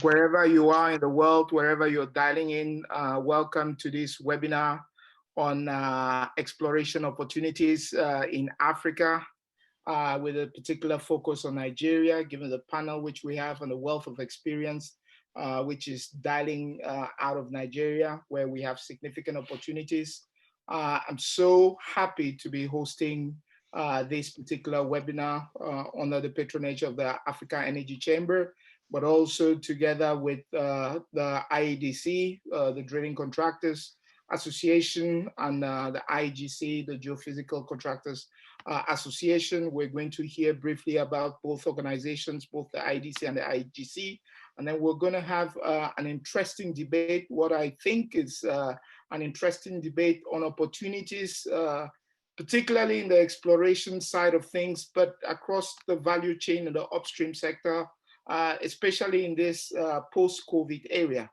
wherever you are in the world, wherever you're dialing in, welcome to this webinar on exploration opportunities in Africa, with a particular focus on Nigeria, given the panel which we have and the wealth of experience, which is dialing out of Nigeria, where we have significant opportunities. I'm so happy to be hosting this particular webinar under the patronage of the Africa Energy Chamber, but also together with the IADC, the Drilling Contractors Association, and the IAGC, the Geophysical Contractors Association. We're going to hear briefly about both organizations, both the IADC and the IAGC, and then we're going to have an interesting debate, what I think is an interesting debate on opportunities, particularly in the exploration side of things, but across the value chain in the upstream sector, especially in this post-COVID area.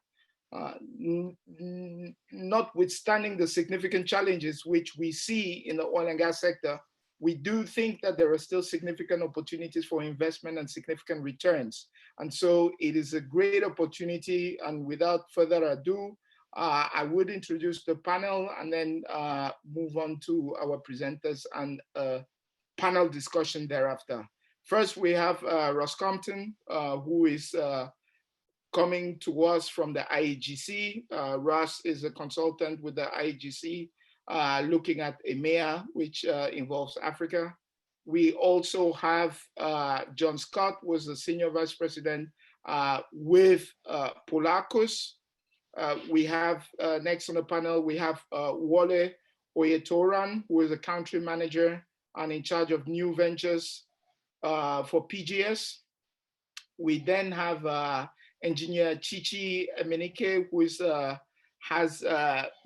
Notwithstanding the significant challenges which we see in the oil and gas sector, we do think that there are still significant opportunities for investment and significant returns. And so it is a great opportunity. And without further ado, I would introduce the panel and then move on to our presenters and panel discussion thereafter. First, we have Ross Compton, who is coming to us from the IAGC. Ross is a consultant with the IAGC, looking at EMEA, which involves Africa. We also have John Scott, who is the Senior Vice President with Polarcus. We have next on the panel, we have Wole Oyetoran, who is a country manager and in charge of new ventures for PGS. We then have engineer Chichi Emenike, who is, has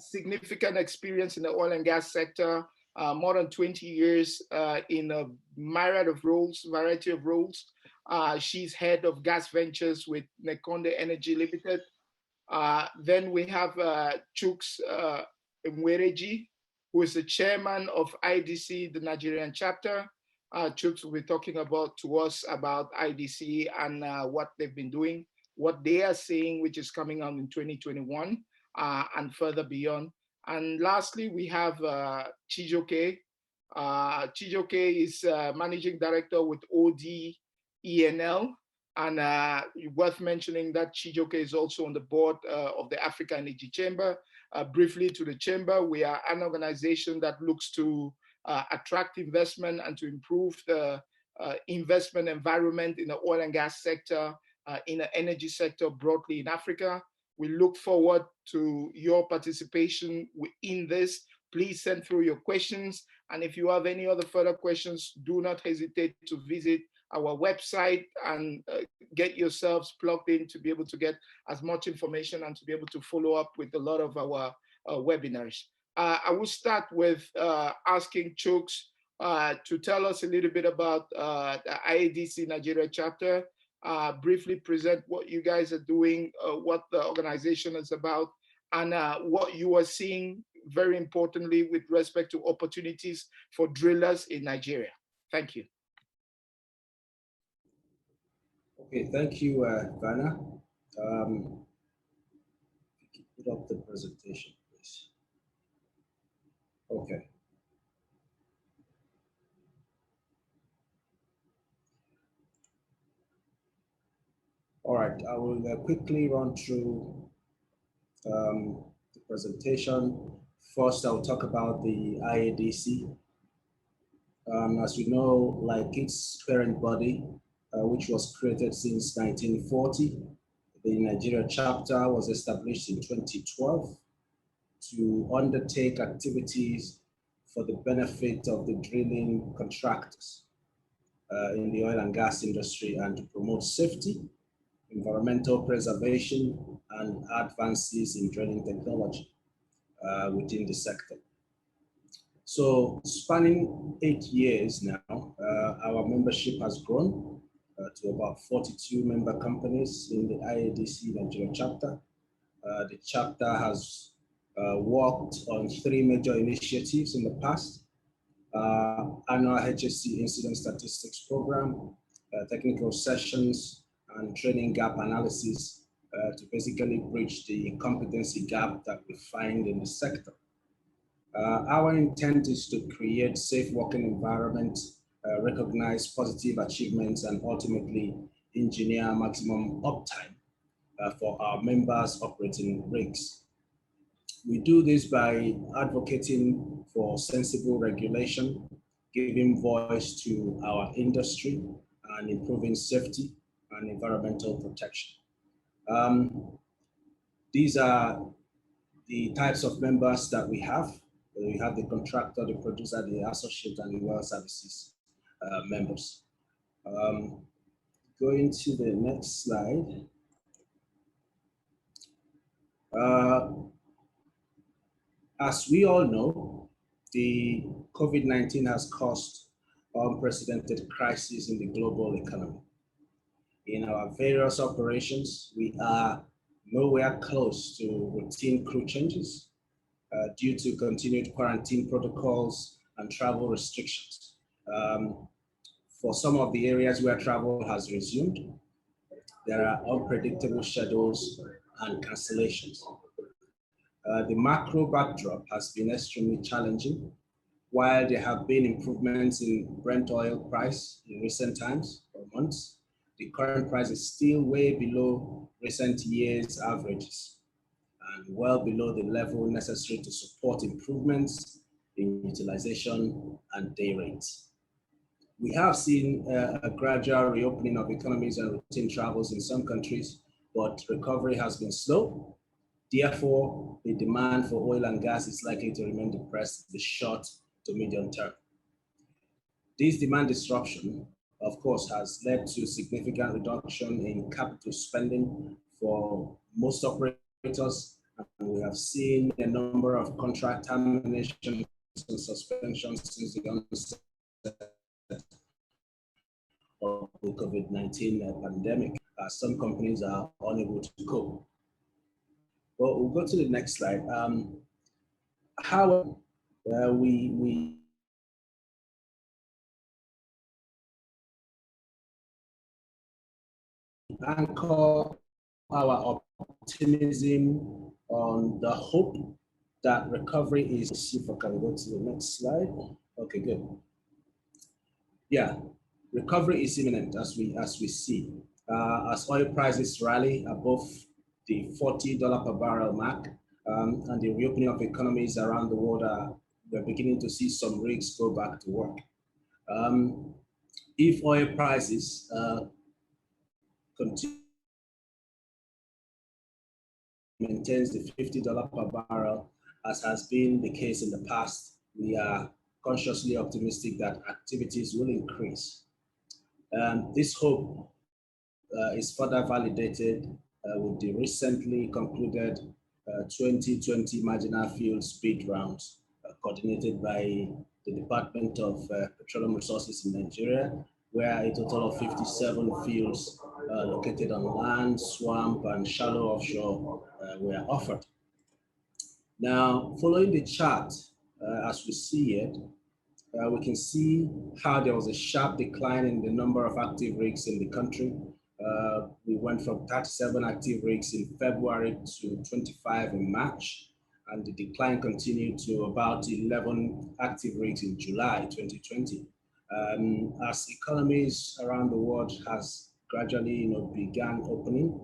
significant experience in the oil and gas sector, more than 20 years in a myriad of roles, variety of roles. She's head of gas ventures with Neconde Energy Limited. Then we have Chuks Enwereji, who is the chairman of IADC, the Nigerian chapter. Chuks will be talking to us about IADC and what they've been doing, what they are seeing, which is coming out in 2021 and further beyond. And lastly, we have Chijioke. Chijioke is managing director with ODENL. And worth mentioning that Chijioke is also on the board of the Africa Energy Chamber. Briefly to the chamber, we are an organization that looks to attract investment and to improve the investment environment in the oil and gas sector, in the energy sector broadly in Africa. We look forward to your participation in this. Please send through your questions. And if you have any other further questions, do not hesitate to visit our website and get yourselves plugged in to be able to get as much information and to be able to follow up with a lot of our webinars. I will start with asking Chuks to tell us a little bit about the IADC Nigeria chapter, briefly present what you guys are doing, what the organization is about, and what you are seeing, very importantly, with respect to opportunities for drillers in Nigeria. Thank you. Okay, thank you, Verner. Put up the presentation, please. Okay. All right, I will quickly run through the presentation. First, I'll talk about the IADC. As you know, like its parent body, which was created since 1940. The Nigeria chapter was established in 2012 to undertake activities for the benefit of the drilling contractors in the oil and gas industry and to promote safety, environmental preservation, and advances in drilling technology within the sector. So spanning 8 years now, our membership has grown to about 42 member companies in the IADC Nigeria chapter. The chapter has worked on 3 major initiatives in the past: annual HSC incident statistics program, technical sessions, and training gap analysis to basically bridge the competency gap that we find in the sector. Our intent is to create safe working environment, recognize positive achievements, and ultimately engineer maximum uptime for our members operating rigs. We do this by advocating for sensible regulation, giving voice to our industry, and improving safety and environmental protection. These are the types of members that we have. We have the contractor, the producer, the associate, and the well services members. Going to the next slide. As we all know, the COVID-19 has caused unprecedented crisis in the global economy. In our various operations, we are nowhere close to routine crew changes due to continued quarantine protocols and travel restrictions. For some of the areas where travel has resumed, there are unpredictable schedules and cancellations. The macro backdrop has been extremely challenging. While there have been improvements in Brent oil price in recent times or months, the current price is still way below recent years' averages and well below the level necessary to support improvements in utilization and day rates. We have seen a gradual reopening of economies and routine travels in some countries, but recovery has been slow. Therefore, the demand for oil and gas is likely to remain depressed in the short to medium term. This demand disruption, of course, has led to significant reduction in capital spending for most operators, and we have seen a number of contract terminations and suspensions since the onset of the COVID-19 pandemic. Some companies are unable to cope. Well, we'll go to the next slide. How we anchor our optimism on the hope that recovery is. Let's see if I can go to the next slide. Okay, good. Yeah, recovery is imminent as we see. As oil prices rally above the $40 per barrel mark, and the reopening of economies around the world, we're beginning to see some rigs go back to work. If oil prices continue maintains the $50 per barrel, as has been the case in the past, we are consciously optimistic that activities will increase. This hope is further validated with the recently concluded 2020 marginal fuels bid rounds coordinated by the Department of Petroleum Resources in Nigeria, where a total of 57 fields located on land, swamp, and shallow offshore were offered. Now, following the chart, as we see it, we can see how there was a sharp decline in the number of active rigs in the country. We went from 37 active rigs in February to 25 in March, and the decline continued to about 11 active rigs in July 2020. As economies around the world has gradually began opening,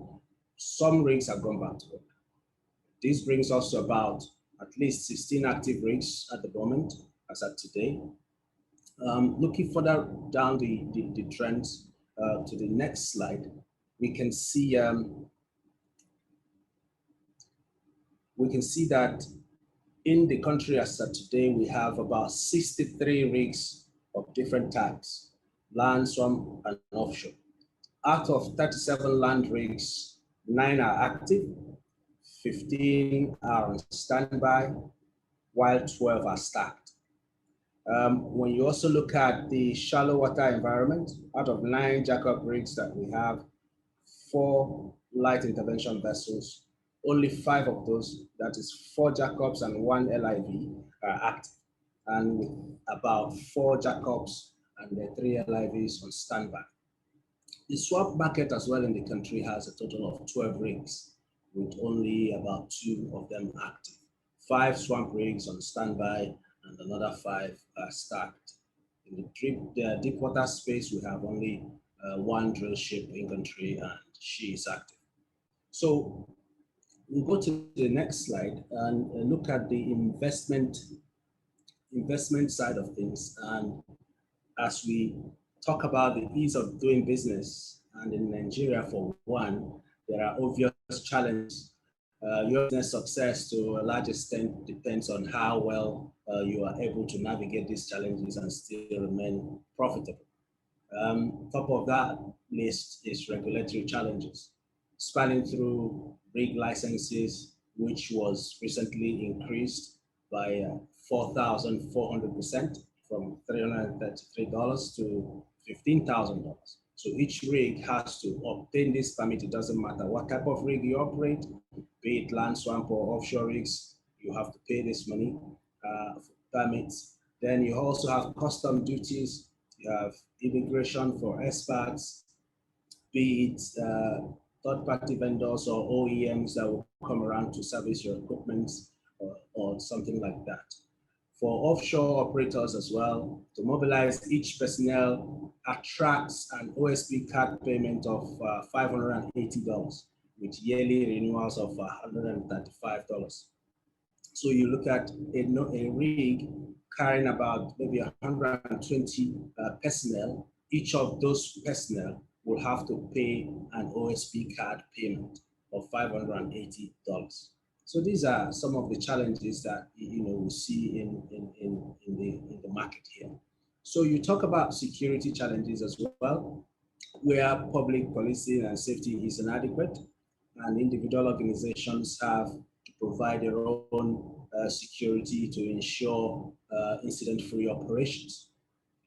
some rigs have gone back to work. This brings us to about at least 16 active rigs at the moment, as at today. Looking further down the trends to the next slide, we can see that in the country as of today, we have about 63 rigs of different types, land, swamp, and offshore. Out of 37 land rigs, 9 are active, 15 are on standby, while 12 are stacked. When you also look at the shallow water environment, out of 9 jackup rigs that we have, 4 light intervention vessels, only 5 of those, that is 4 jackups and 1 LIV, are active, and with about 4 jackups and 3 LIVs on standby. The swamp market as well in the country has a total of 12 rigs, with only about 2 of them active. 5 swamp rigs on standby and another 5 are stacked. In the deep water space, we have only 1 drill ship in country and she is active. So we'll go to the next slide and look at the investment side of things. And as we talk about the ease of doing business, and in Nigeria, for one, there are obvious challenges. Your business success to a large extent depends on how well you are able to navigate these challenges and still remain profitable. Top of that list is regulatory challenges, spanning through rig licenses, which was recently increased by 4,400%, from $333 to $15,000. So each rig has to obtain this permit. It doesn't matter what type of rig you operate, be it land, swamp, or offshore rigs, you have to pay this money for permits. Then you also have custom duties. You have immigration for expats, be it third-party vendors or OEMs that will come around to service your equipment or something like that. For offshore operators as well, to mobilize each personnel attracts an OSP card payment of $580 with yearly renewals of $135. So you look at a rig carrying about maybe 120 personnel. Each of those personnel will have to pay an OSP card payment of $580. So these are some of the challenges that we see in the market here. So you talk about security challenges as well, where public policing and safety is inadequate, and individual organizations have to provide their own security to ensure incident-free operations.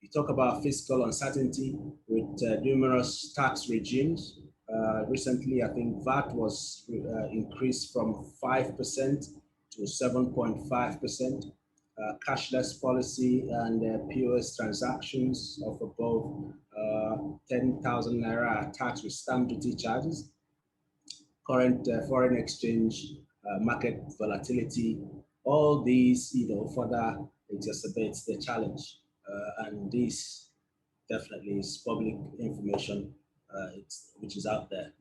You talk about fiscal uncertainty with numerous tax regimes. Recently, I think VAT was increased from 5% to 7.5%. Cashless policy and POS transactions of above 10,000 Naira are taxed with stamp duty charges. Current foreign exchange market volatility, all these further exacerbates the challenge. And this definitely is public information which is out there.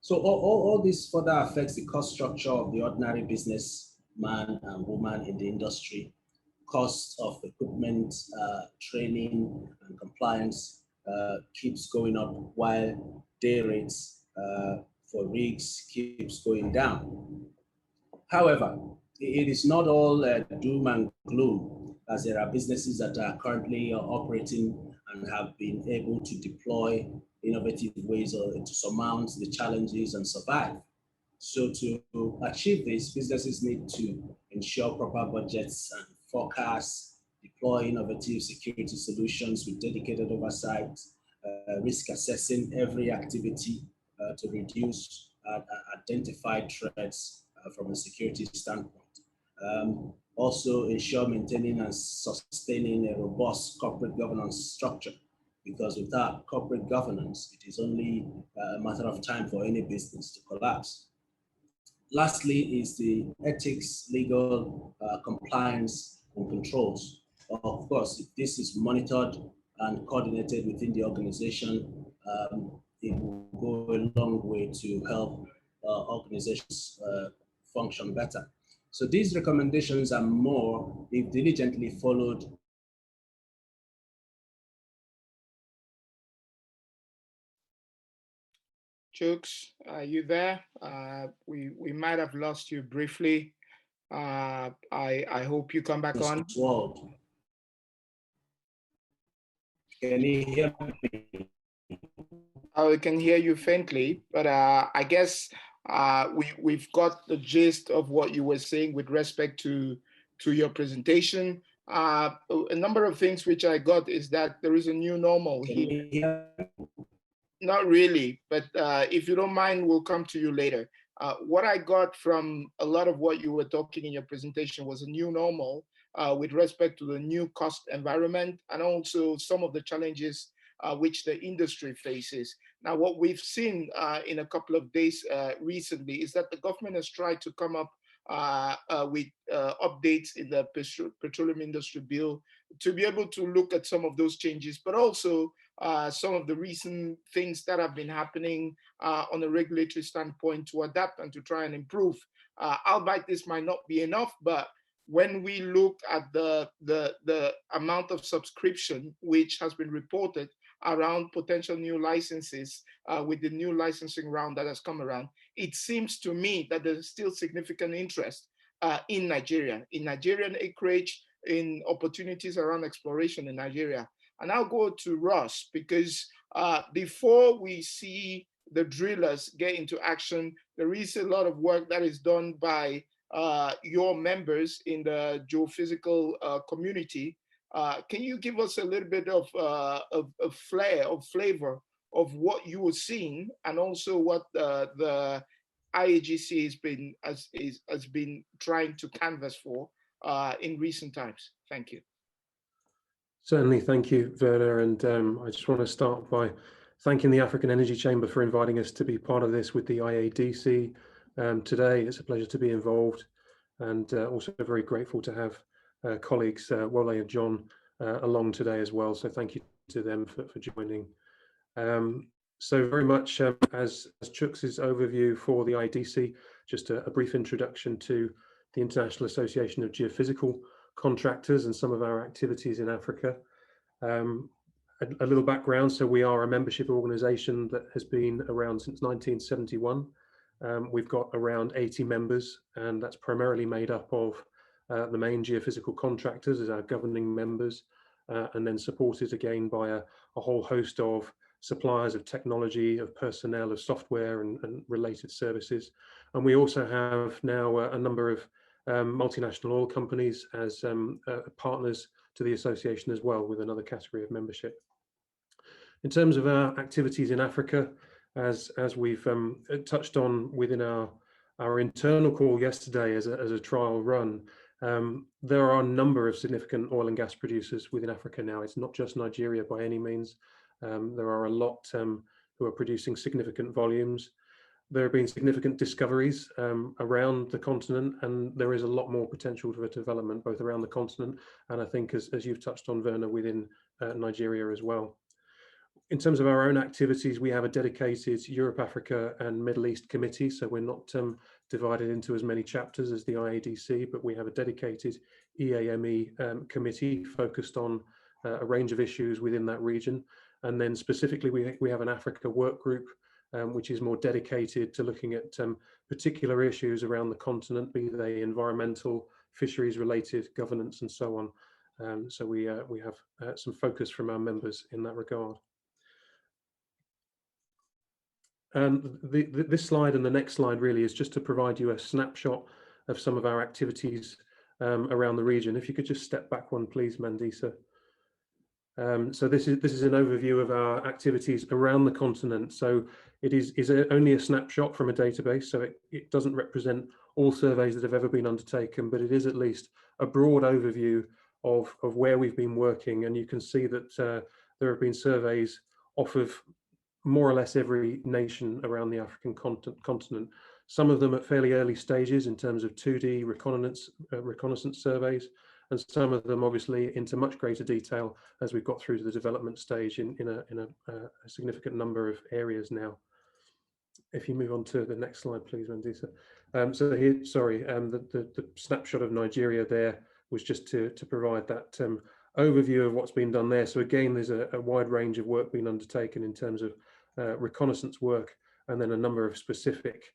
So all this further affects the cost structure of the ordinary businessman and woman in the industry. Cost of equipment, training, and compliance keeps going up, while day rates for rigs keeps going down. However, it is not all doom and gloom, as there are businesses that are currently operating and have been able to deploy innovative ways to surmount the challenges and survive. So to achieve this, businesses need to ensure proper budgets and forecasts, deploy innovative security solutions with dedicated oversight, risk assessing every activity to reduce identified threats from a security standpoint. Also ensure maintaining and sustaining a robust corporate governance structure, because without corporate governance, it is only a matter of time for any business to collapse. Lastly is the ethics, legal compliance, and controls. Of course, if this is monitored and coordinated within the organization, it will go a long way to help organizations function better. So these recommendations and more, if diligently followed, Chuks, are you there? We might have lost you briefly. I hope you come back on. World. Can you hear me? I can hear you faintly, but I guess we've got the gist of what you were saying with respect to your presentation. A number of things which I got is that there is a new normal here. Not really, but if you don't mind, we'll come to you later. What I got from a lot of what you were talking in your presentation was a new normal with respect to the new cost environment and also some of the challenges which the industry faces. Now, what we've seen in a couple of days recently is that the government has tried to come up with updates in the petroleum industry bill to be able to look at some of those changes, but also some of the recent things that have been happening on a regulatory standpoint to adapt and to try and improve. Albeit this might not be enough, but when we look at the amount of subscription which has been reported around potential new licenses with the new licensing round that has come around, it seems to me that there's still significant interest in Nigeria, in Nigerian acreage, in opportunities around exploration in Nigeria. And I'll go to Ross, because before we see the drillers get into action, there is a lot of work that is done by your members in the geophysical community. Can you give us a little bit of flavor of what you were seeing, and also what the IAGC has been trying to canvass for in recent times? Thank you. Certainly, thank you, Verner. And I just want to start by thanking the African Energy Chamber for inviting us to be part of this with the IADC today. It's a pleasure to be involved, and also very grateful to have colleagues Wole and John along today as well. So thank you to them for joining. So very much as Chuks' overview for the IADC, just a brief introduction to the International Association of Geophysical Contractors and some of our activities in Africa. A little background, so we are a membership organization that has been around since 1971. We've got around 80 members, and that's primarily made up of the main geophysical contractors as our governing members, and then supported again by a whole host of suppliers of technology, of personnel, of software and related services. And we also have now a number of multinational oil companies as partners to the association as well, with another category of membership. In terms of our activities in Africa, as we've touched on within our internal call yesterday as a trial run, there are a number of significant oil and gas producers within Africa now. It's not just Nigeria by any means. There are a lot who are producing significant volumes. There have been significant discoveries around the continent, and there is a lot more potential for development both around the continent and I think, as you've touched on, Verner, within Nigeria as well. In terms of our own activities, we have a dedicated Europe, Africa and Middle East committee. So we're not divided into as many chapters as the IADC, but we have a dedicated EAME committee focused on a range of issues within that region. And then specifically, we have an Africa work group, which is more dedicated to looking at particular issues around the continent, be they environmental, fisheries related, governance and so on. So we have some focus from our members in that regard. This slide and the next slide really is just to provide you a snapshot of some of our activities around the region. If you could just step back one, please, Mandisa. So this is an overview of our activities around the continent. So it is only a snapshot from a database, so it doesn't represent all surveys that have ever been undertaken, but it is at least a broad overview of where we've been working. And you can see that there have been surveys off of more or less every nation around the African continent. Some of them at fairly early stages in terms of 2D reconnaissance surveys, and some of them obviously into much greater detail as we've got through to the development stage in a significant number of areas now. If you move on to the next slide, please, Mandisa. So here, sorry, the snapshot of Nigeria there was just to provide that overview of what's been done there. So again, there's a wide range of work being undertaken in terms of reconnaissance work, and then a number of specific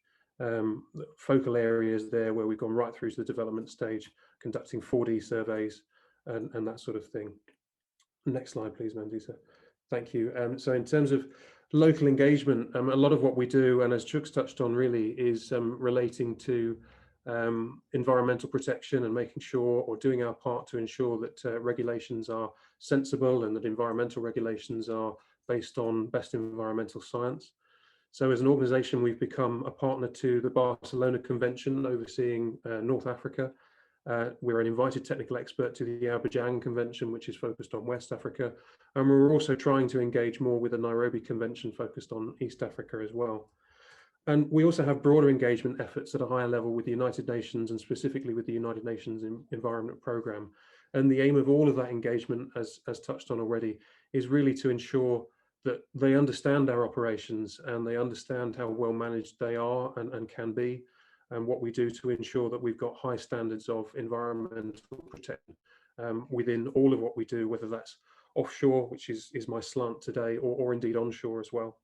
focal areas there where we've gone right through to the development stage, conducting 4D surveys and that sort of thing. Next slide, please, Mandisa. Thank you. So in terms of local engagement, a lot of what we do, and as Chuks touched on really, is relating to environmental protection and making sure, or doing our part to ensure that regulations are sensible and that environmental regulations are based on best environmental science. So as an organization, we've become a partner to the Barcelona Convention overseeing North Africa. We're an invited technical expert to the Abidjan Convention, which is focused on West Africa. And we're also trying to engage more with the Nairobi Convention focused on East Africa as well. And we also have broader engagement efforts at a higher level with the United Nations and specifically with the United Nations Environment Programme. And the aim of all of that engagement, as touched on already, is really to ensure that they understand our operations and they understand how well managed they are and can be, and what we do to ensure that we've got high standards of environmental protection within all of what we do, whether that's offshore, which is my slant today, or indeed onshore as well.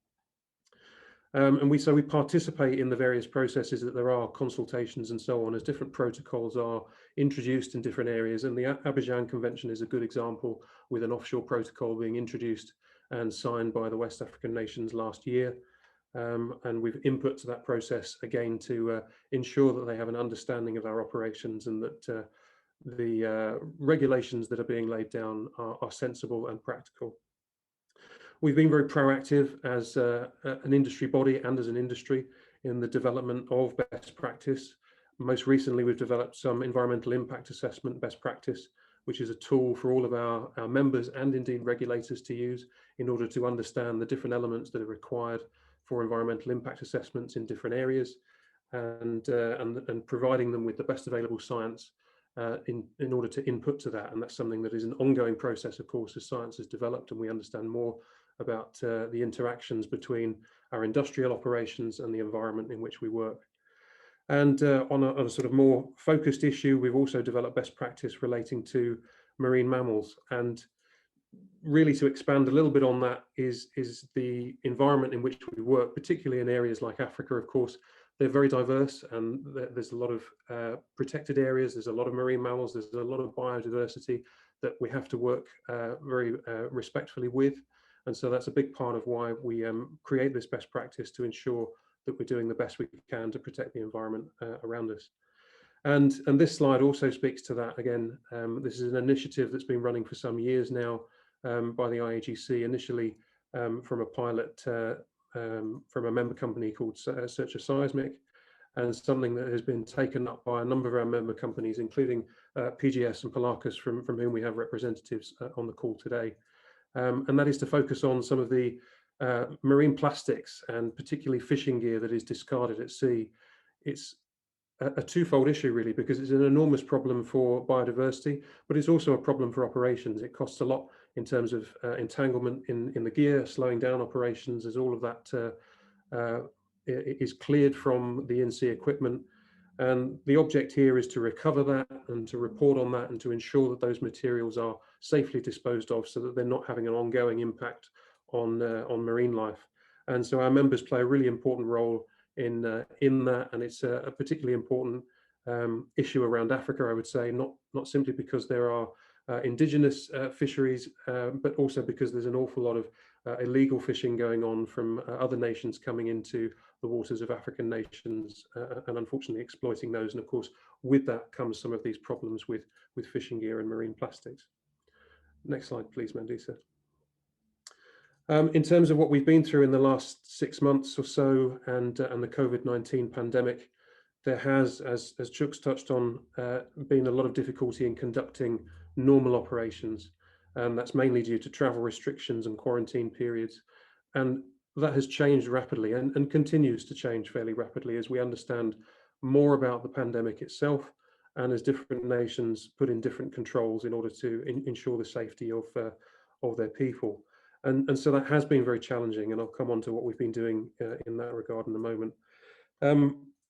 And we participate in the various processes that there are, consultations and so on, as different protocols are introduced in different areas. And the Abidjan Convention is a good example, with an offshore protocol being introduced and signed by the West African nations last year. And we've input to that process again to ensure that they have an understanding of our operations and that the regulations that are being laid down are sensible and practical. We've been very proactive as an industry body and as an industry in the development of best practice. Most recently, we've developed some environmental impact assessment best practice, which is a tool for all of our members and indeed regulators to use in order to understand the different elements that are required for environmental impact assessments in different areas, and providing them with the best available science in order to input to that. And that's something that is an ongoing process, of course, as science has developed and we understand more about the interactions between our industrial operations and the environment in which we work. And on a sort of more focused issue, we've also developed best practice relating to marine mammals. And really, to expand a little bit on that is the environment in which we work, particularly in areas like Africa. Of course, they're very diverse, and there's a lot of protected areas, there's a lot of marine mammals, there's a lot of biodiversity that we have to work very respectfully with. And so that's a big part of why we create this best practice, to ensure that we're doing the best we can to protect the environment around us. And this slide also speaks to that again. This is an initiative that's been running for some years now by the IAGC, initially from a pilot from a member company called Searcher Seismic, and something that has been taken up by a number of our member companies, including PGS and Polarcus, from whom we have representatives on the call today. And that is to focus on some of the marine plastics and particularly fishing gear that is discarded at sea. It's a twofold issue, really, because it's an enormous problem for biodiversity, but it's also a problem for operations. It costs a lot in terms of entanglement in the gear, slowing down operations, as all of that is cleared from the in-sea equipment. And the object here is to recover that and to report on that and to ensure that those materials are safely disposed of, so that they're not having an ongoing impact on marine life. And so our members play a really important role in that, and it's a particularly important issue around Africa, I would say, not simply because there are indigenous fisheries, but also because there's an awful lot of illegal fishing going on from other nations coming into the waters of African nations and unfortunately exploiting those. And of course, with that comes some of these problems with fishing gear and marine plastics. Next slide, please, Mandisa. In terms of what we've been through in the last 6 months or so, and the COVID-19 pandemic, there has, as Chuks touched on, been a lot of difficulty in conducting normal operations. And that's mainly due to travel restrictions and quarantine periods. And that has changed rapidly and continues to change fairly rapidly as we understand more about the pandemic itself, and as different nations put in different controls in order to ensure the safety of their people. And so that has been very challenging, and I'll come on to what we've been doing in that regard in a moment.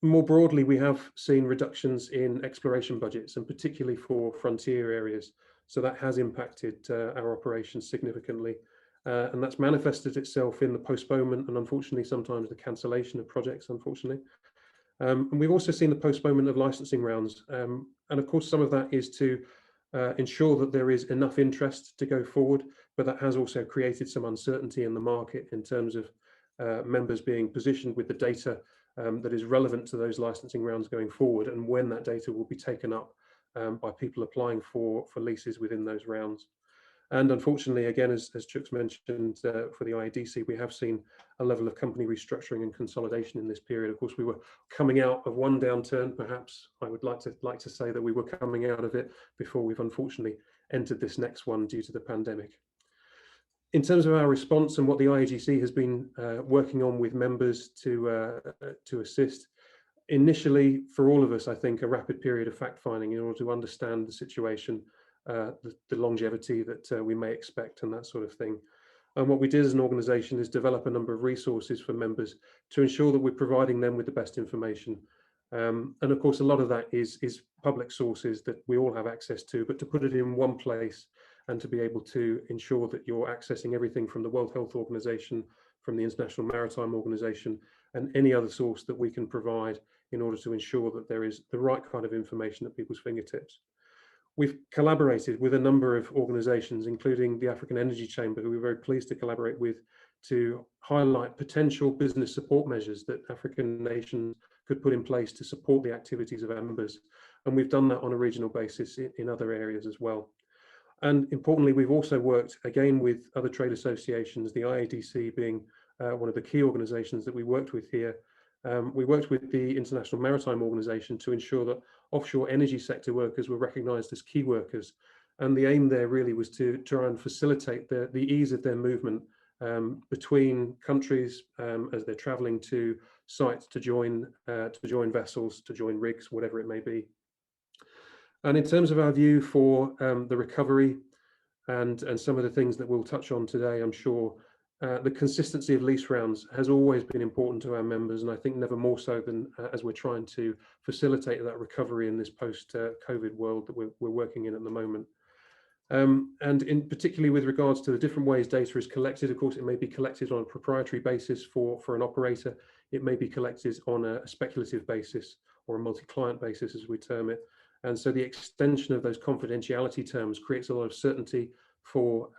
More broadly, we have seen reductions in exploration budgets, and particularly for frontier areas. So that has impacted our operations significantly. And that's manifested itself in the postponement and unfortunately sometimes the cancellation of projects, unfortunately. And we've also seen the postponement of licensing rounds. And of course, some of that is to ensure that there is enough interest to go forward, but that has also created some uncertainty in the market in terms of members being positioned with the data that is relevant to those licensing rounds going forward, and when that data will be taken up by people applying for leases within those rounds. And unfortunately, again, as Chuks mentioned, for the IADC, we have seen a level of company restructuring and consolidation in this period. Of course, we were coming out of one downturn. Perhaps I would like to say that we were coming out of it before we've unfortunately entered this next one due to the pandemic. In terms of our response and what the IAGC has been working on with members to assist, initially, for all of us, I think a rapid period of fact-finding in order to understand the situation, the longevity that we may expect and that sort of thing. And what we did as an organisation is develop a number of resources for members to ensure that we're providing them with the best information. And of course, a lot of that is public sources that we all have access to, but to put it in one place and to be able to ensure that you're accessing everything from the World Health Organization, from the International Maritime Organization, and any other source that we can provide in order to ensure that there is the right kind of information at people's fingertips. We've collaborated with a number of organizations, including the African Energy Chamber, who we're very pleased to collaborate with, to highlight potential business support measures that African nations could put in place to support the activities of our members. And we've done that on a regional basis in other areas as well. And importantly, we've also worked again with other trade associations, the IADC being one of the key organizations that we worked with here. We worked with the International Maritime Organization to ensure that offshore energy sector workers were recognized as key workers. And the aim there really was to try and facilitate the ease of their movement between countries as they're traveling to sites to join vessels, to join rigs, whatever it may be. And in terms of our view for the recovery and some of the things that we'll touch on today, I'm sure the consistency of lease rounds has always been important to our members, and I think never more so than as we're trying to facilitate that recovery in this post-COVID world that we're working in at the moment. And in particularly with regards to the different ways data is collected, of course, it may be collected on a proprietary basis for an operator. It may be collected on a speculative basis or a multi-client basis, as we term it. And so the extension of those confidentiality terms creates a lot of certainty for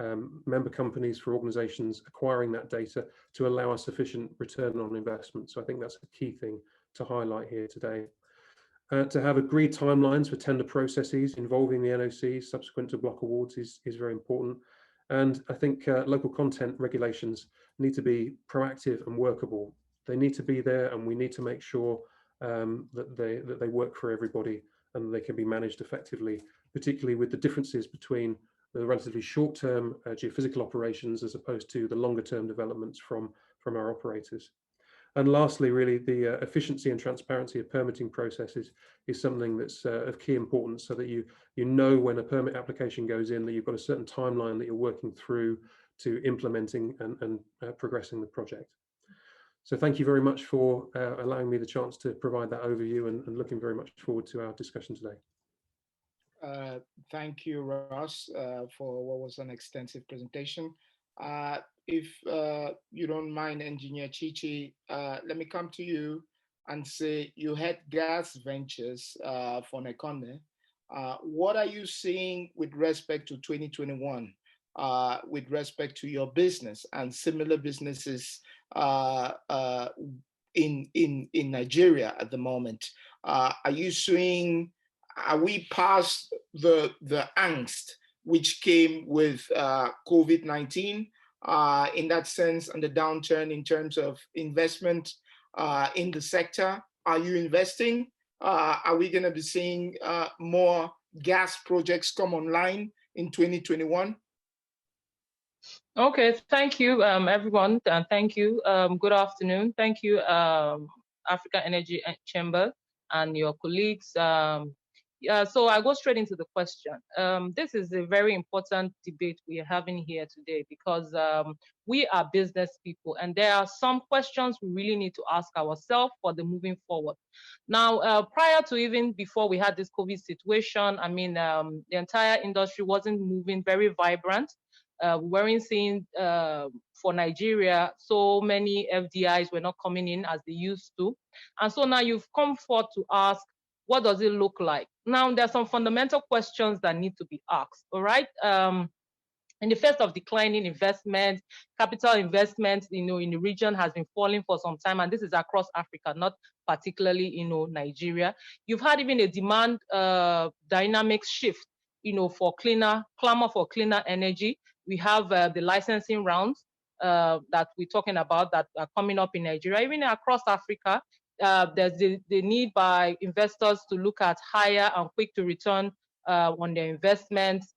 member companies, for organizations acquiring that data to allow a sufficient return on investment. So I think that's a key thing to highlight here today. To have agreed timelines for tender processes involving the NOCs subsequent to block awards is very important. And I think local content regulations need to be proactive and workable. They need to be there, and we need to make sure that they work for everybody and they can be managed effectively, particularly with the differences between the relatively short-term geophysical operations as opposed to the longer-term developments from our operators. And lastly, really, the efficiency and transparency of permitting processes is something that's of key importance, so that you know when a permit application goes in that you've got a certain timeline that you're working through to implementing and progressing the project. So thank you very much for allowing me the chance to provide that overview, and looking very much forward to our discussion today. Thank you, Ross, for what was an extensive presentation. If you don't mind, Engineer Chichi, let me come to you and say you had gas ventures for Neconde. What are you seeing with respect to 2021, with respect to your business and similar businesses in Nigeria at the moment? Are we past the angst which came with COVID-19 in that sense, and the downturn in terms of investment in the sector? Are you investing? Are we going to be seeing more gas projects come online in 2021? Okay, thank you, everyone, and thank you. Good afternoon. Thank you, African Energy Chamber and your colleagues. So I'll go straight into the question. This is a very important debate we are having here today, because we are business people, and there are some questions we really need to ask ourselves for the moving forward. Now, prior to even before we had this COVID situation, I mean, the entire industry wasn't moving very vibrant. We weren't seeing for Nigeria, so many FDIs were not coming in as they used to. And so now you've come forth to ask, what does it look like? Now, there are some fundamental questions that need to be asked, all right? In the face of declining investment, capital investment, in the region has been falling for some time, and this is across Africa, not particularly, Nigeria. You've had even a demand dynamic shift for clamor for cleaner energy. We have the licensing rounds that we're talking about that are coming up in Nigeria, even across Africa. There's the need by investors to look at higher and quick to return on their investments.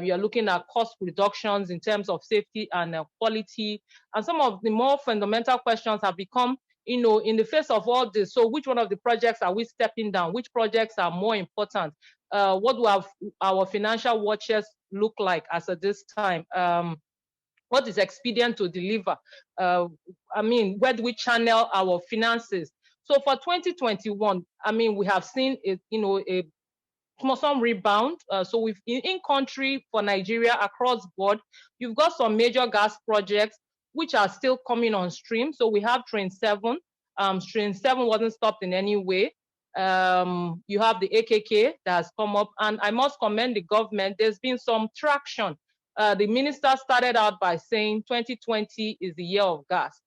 We are looking at cost reductions in terms of safety and quality. And some of the more fundamental questions have become, in the face of all this, so which one of the projects are we stepping down? Which projects are more important? What do our financial watches look like as of this time? What is expedient to deliver? Where do we channel our finances? So for 2021, we have seen some rebound. So we've in country for Nigeria across board, you've got some major gas projects which are still coming on stream. So we have Train 7. Train 7 wasn't stopped in any way. You have the AKK that has come up, and I must commend the government. There's been some traction. The minister started out by saying 2020 is the year of gas.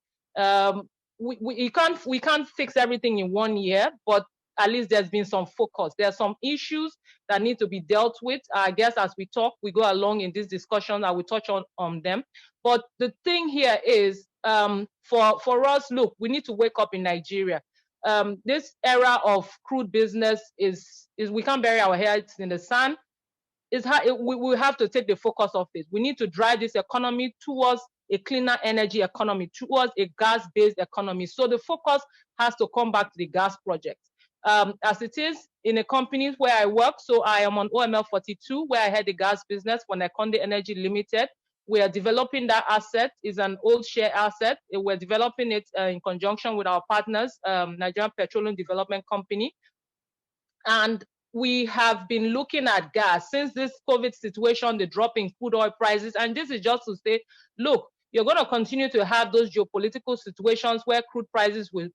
We can't fix everything in 1 year, but at least there's been some focus. There are some issues that need to be dealt with. I guess as we go along in this discussion, I will touch on them. But the thing here is, for us, look, we need to wake up in Nigeria. This era of crude business is we can't bury our heads in the sand. We have to take the focus of it. We need to drive this economy towards a cleaner energy economy, towards a gas-based economy. So the focus has to come back to the gas projects. As it is in the companies where I work, so I am on OML 42, where I head the gas business for Neconde Energy Limited. We are developing that asset. It's an old share asset. We're developing it in conjunction with our partners, Nigerian Petroleum Development Company. And we have been looking at gas since this COVID situation, the drop in crude oil prices. And this is just to say, look, you're going to continue to have those geopolitical situations where crude prices will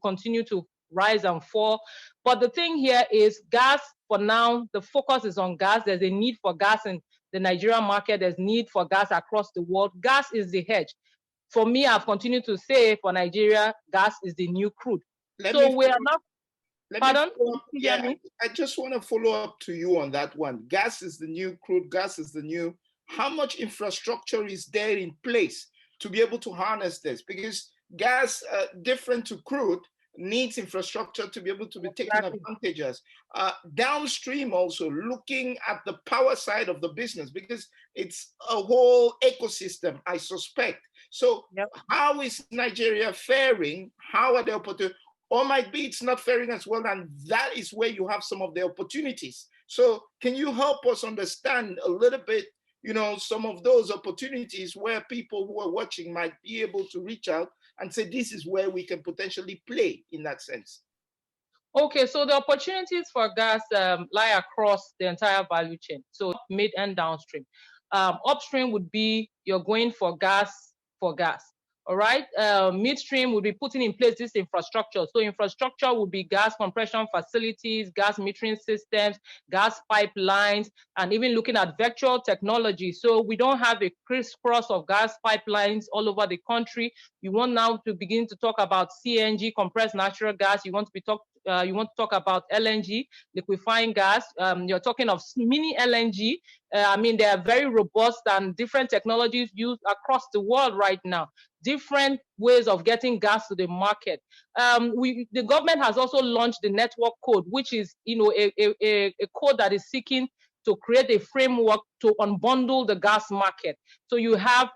continue to rise and fall. But the thing here is gas, for now, the focus is on gas. There's a need for gas in the Nigerian market. There's need for gas across the world. Gas is the hedge. For me, I've continued to say for Nigeria, gas is the new crude. So we are not. Pardon? Yeah, I just want to follow up to you on that one. Gas is the new crude. Gas is the new. How much infrastructure is there in place to be able to harness this? Because gas, different to crude, needs infrastructure to be able to be taken advantage of. Downstream also, looking at the power side of the business, because it's a whole ecosystem, I suspect. So how is Nigeria faring? How are the opportunities? Or might be it's not faring as well, and that is where you have some of the opportunities. So can you help us understand a little bit, some of those opportunities where people who are watching might be able to reach out and say, this is where we can potentially play in that sense? Okay, so the opportunities for gas lie across the entire value chain, so mid and downstream. Upstream would be you're going for gas. All right, midstream would be putting in place this infrastructure. So infrastructure would be gas compression facilities, gas metering systems, gas pipelines, and even looking at virtual technology. So we don't have a crisscross of gas pipelines all over the country. You want now to begin to talk about CNG, compressed natural gas. You want to talk about LNG, liquefying gas. You're talking of mini LNG. They are very robust and different technologies used across the world right now. Different ways of getting gas to the market. The government has also launched the network code, which is a code that is seeking to create a framework to unbundle the gas market. So you have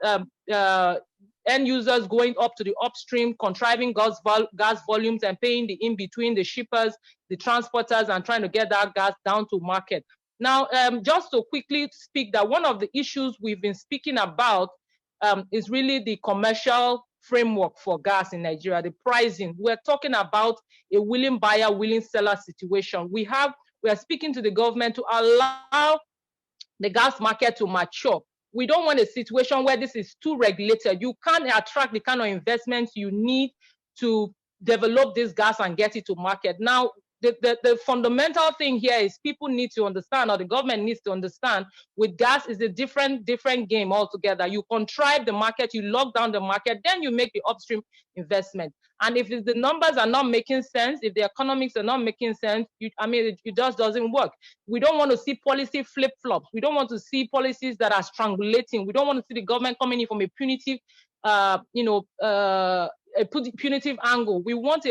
end users going up to the upstream, contriving gas volumes and paying the in-between, the shippers, the transporters, and trying to get that gas down to market. Now, just to quickly speak that one of the issues we've been speaking about is really the commercial framework for gas in Nigeria, the pricing. We're talking about a willing buyer, willing seller situation. We are speaking to the government to allow the gas market to mature. We don't want a situation where this is too regulated. You can't attract the kind of investments you need to develop this gas and get it to market. Now, the fundamental thing here is people need to understand, or the government needs to understand, with gas is a different game altogether. You contrive the market, you lock down the market, then you make the upstream investment. And if the numbers are not making sense, if the economics are not making sense, it just doesn't work. We don't want to see policy flip-flops. We don't want to see policies that are strangulating. We don't want to see the government coming in from a punitive, punitive angle. We want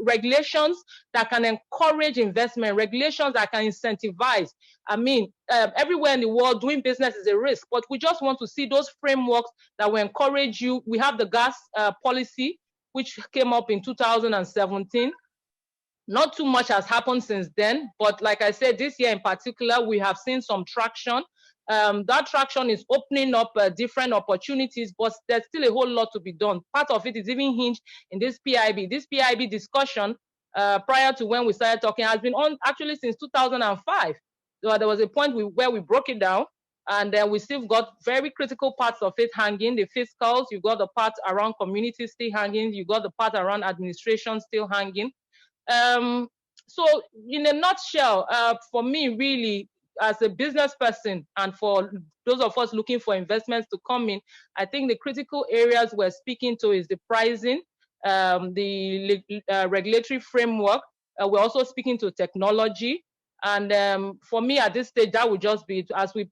regulations that can encourage investment, regulations that can incentivize. Everywhere in the world, doing business is a risk, but we just want to see those frameworks that will encourage you. We have the gas policy, which came up in 2017. Not too much has happened since then, but like I said, this year in particular, we have seen some traction. That traction is opening up different opportunities, but there's still a whole lot to be done. Part of it is even hinged in this PIB. This PIB discussion, prior to when we started talking, has been on actually since 2005. So there was a point where we broke it down, and then we still got very critical parts of it hanging. The fiscals, you got the part around communities still hanging, you got the part around administration still hanging. So in a nutshell, for me, really, as a business person, and for those of us looking for investments to come in, I think the critical areas we're speaking to is the pricing, the regulatory framework. We're also speaking to technology. And for me at this stage, that would just be, as we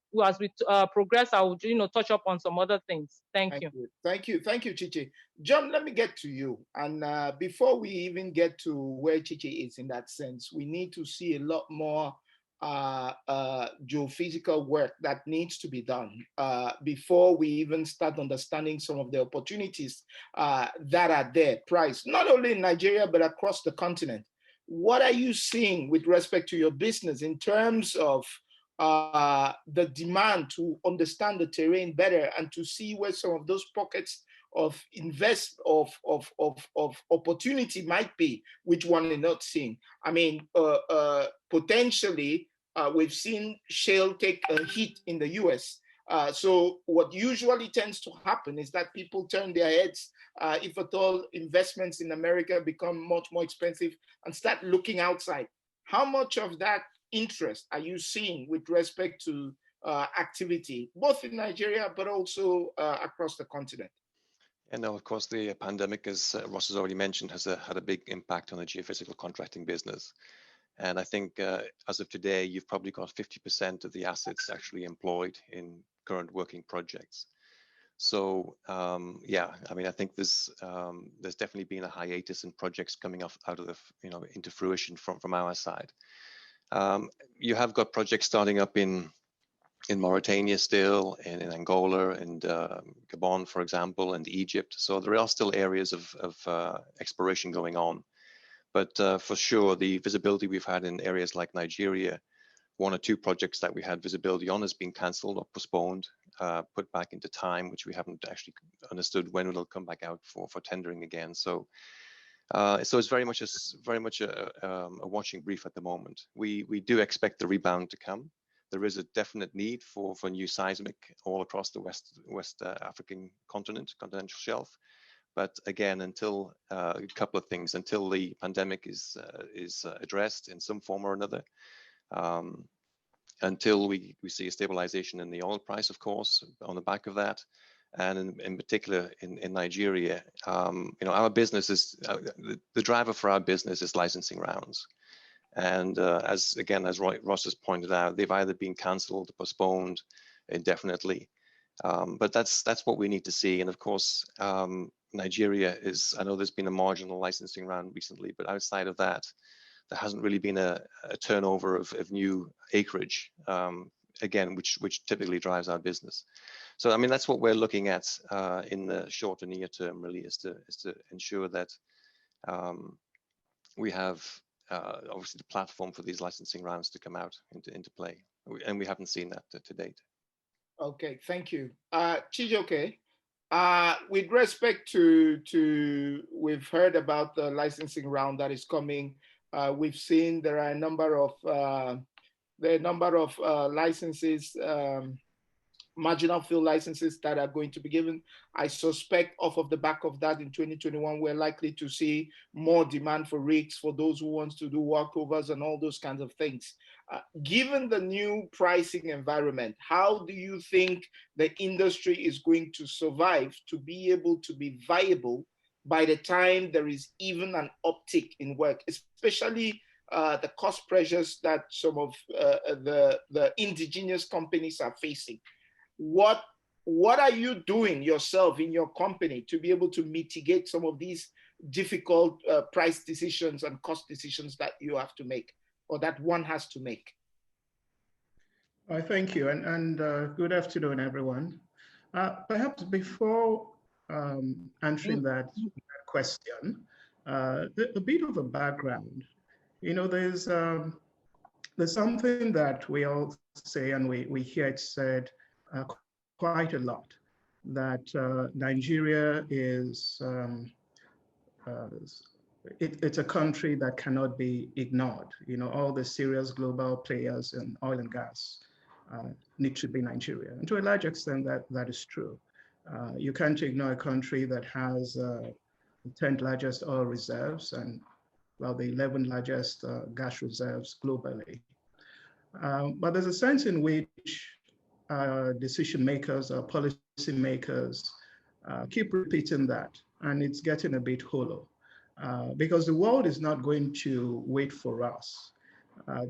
progress, I would touch up on some other things. Thank you. Thank you, Chichi. John, let me get to you. And before we even get to where Chichi is in that sense, we need to see a lot more geophysical work that needs to be done before we even start understanding some of the opportunities that are there, priced not only in Nigeria, but across the continent. What are you seeing with respect to your business in terms of the demand to understand the terrain better and to see where some of those pockets of opportunity might be, which one is not seeing? Potentially, we've seen shale take a hit in the US. So what usually tends to happen is that people turn their heads, if at all investments in America become much more expensive, and start looking outside. How much of that interest are you seeing with respect to activity, both in Nigeria, but also across the continent? And now, of course, the pandemic, as Ross has already mentioned, has had a big impact on the geophysical contracting business. And I think as of today, you've probably got 50% of the assets actually employed in current working projects. So yeah, I think there's definitely been a hiatus in projects coming out of the into fruition from our side. You have got projects starting up in Mauritania still, in Angola and Gabon, for example, and Egypt. So there are still areas of exploration going on. But for sure, the visibility we've had in areas like Nigeria, 1 or 2 projects that we had visibility on has been cancelled or postponed, put back into time, which we haven't actually understood when it'll come back out for tendering again. So it's very much a watching brief at the moment. We do expect the rebound to come. There is a definite need for new seismic all across the West African continental shelf. But again, until a couple of things, until the pandemic is addressed in some form or another, until we see a stabilization in the oil price, of course, on the back of that, and in particular in Nigeria, our business is the driver for our business is licensing rounds, and as Ross has pointed out, they've either been cancelled, postponed indefinitely, but that's what we need to see, and of course. Nigeria is, I know there's been a marginal licensing round recently, but outside of that, there hasn't really been a turnover of new acreage, again, which typically drives our business. So, that's what we're looking at in the short and near term, really, is to ensure that we have obviously the platform for these licensing rounds to come out into play. And we haven't seen that to date. Okay, thank you. Chijioke. With respect to we've heard about the licensing round that is coming. We've seen there are a number of licenses marginal field licenses that are going to be given. I suspect off of the back of that in 2021, we're likely to see more demand for rigs for those who want to do workovers and all those kinds of things. Given the new pricing environment, how do you think the industry is going to survive to be able to be viable by the time there is even an uptick in work, especially the cost pressures that some of the indigenous companies are facing? What are you doing yourself in your company to be able to mitigate some of these difficult price decisions and cost decisions that you have to make, or that one has to make? Thank you, and good afternoon, everyone. Perhaps before answering that question, a bit of a background. You know, there's something that we all say, and we hear it said quite a lot, that Nigeria is it's a country that cannot be ignored. You know, all the serious global players in oil and gas need to be Nigeria. And to a large extent, that is true. You can't ignore a country that has the 10th largest oil reserves and, well, the 11th largest gas reserves globally. But there's a sense in which decision makers or policy makers keep repeating that, and it's getting a bit hollow because the world is not going to wait for us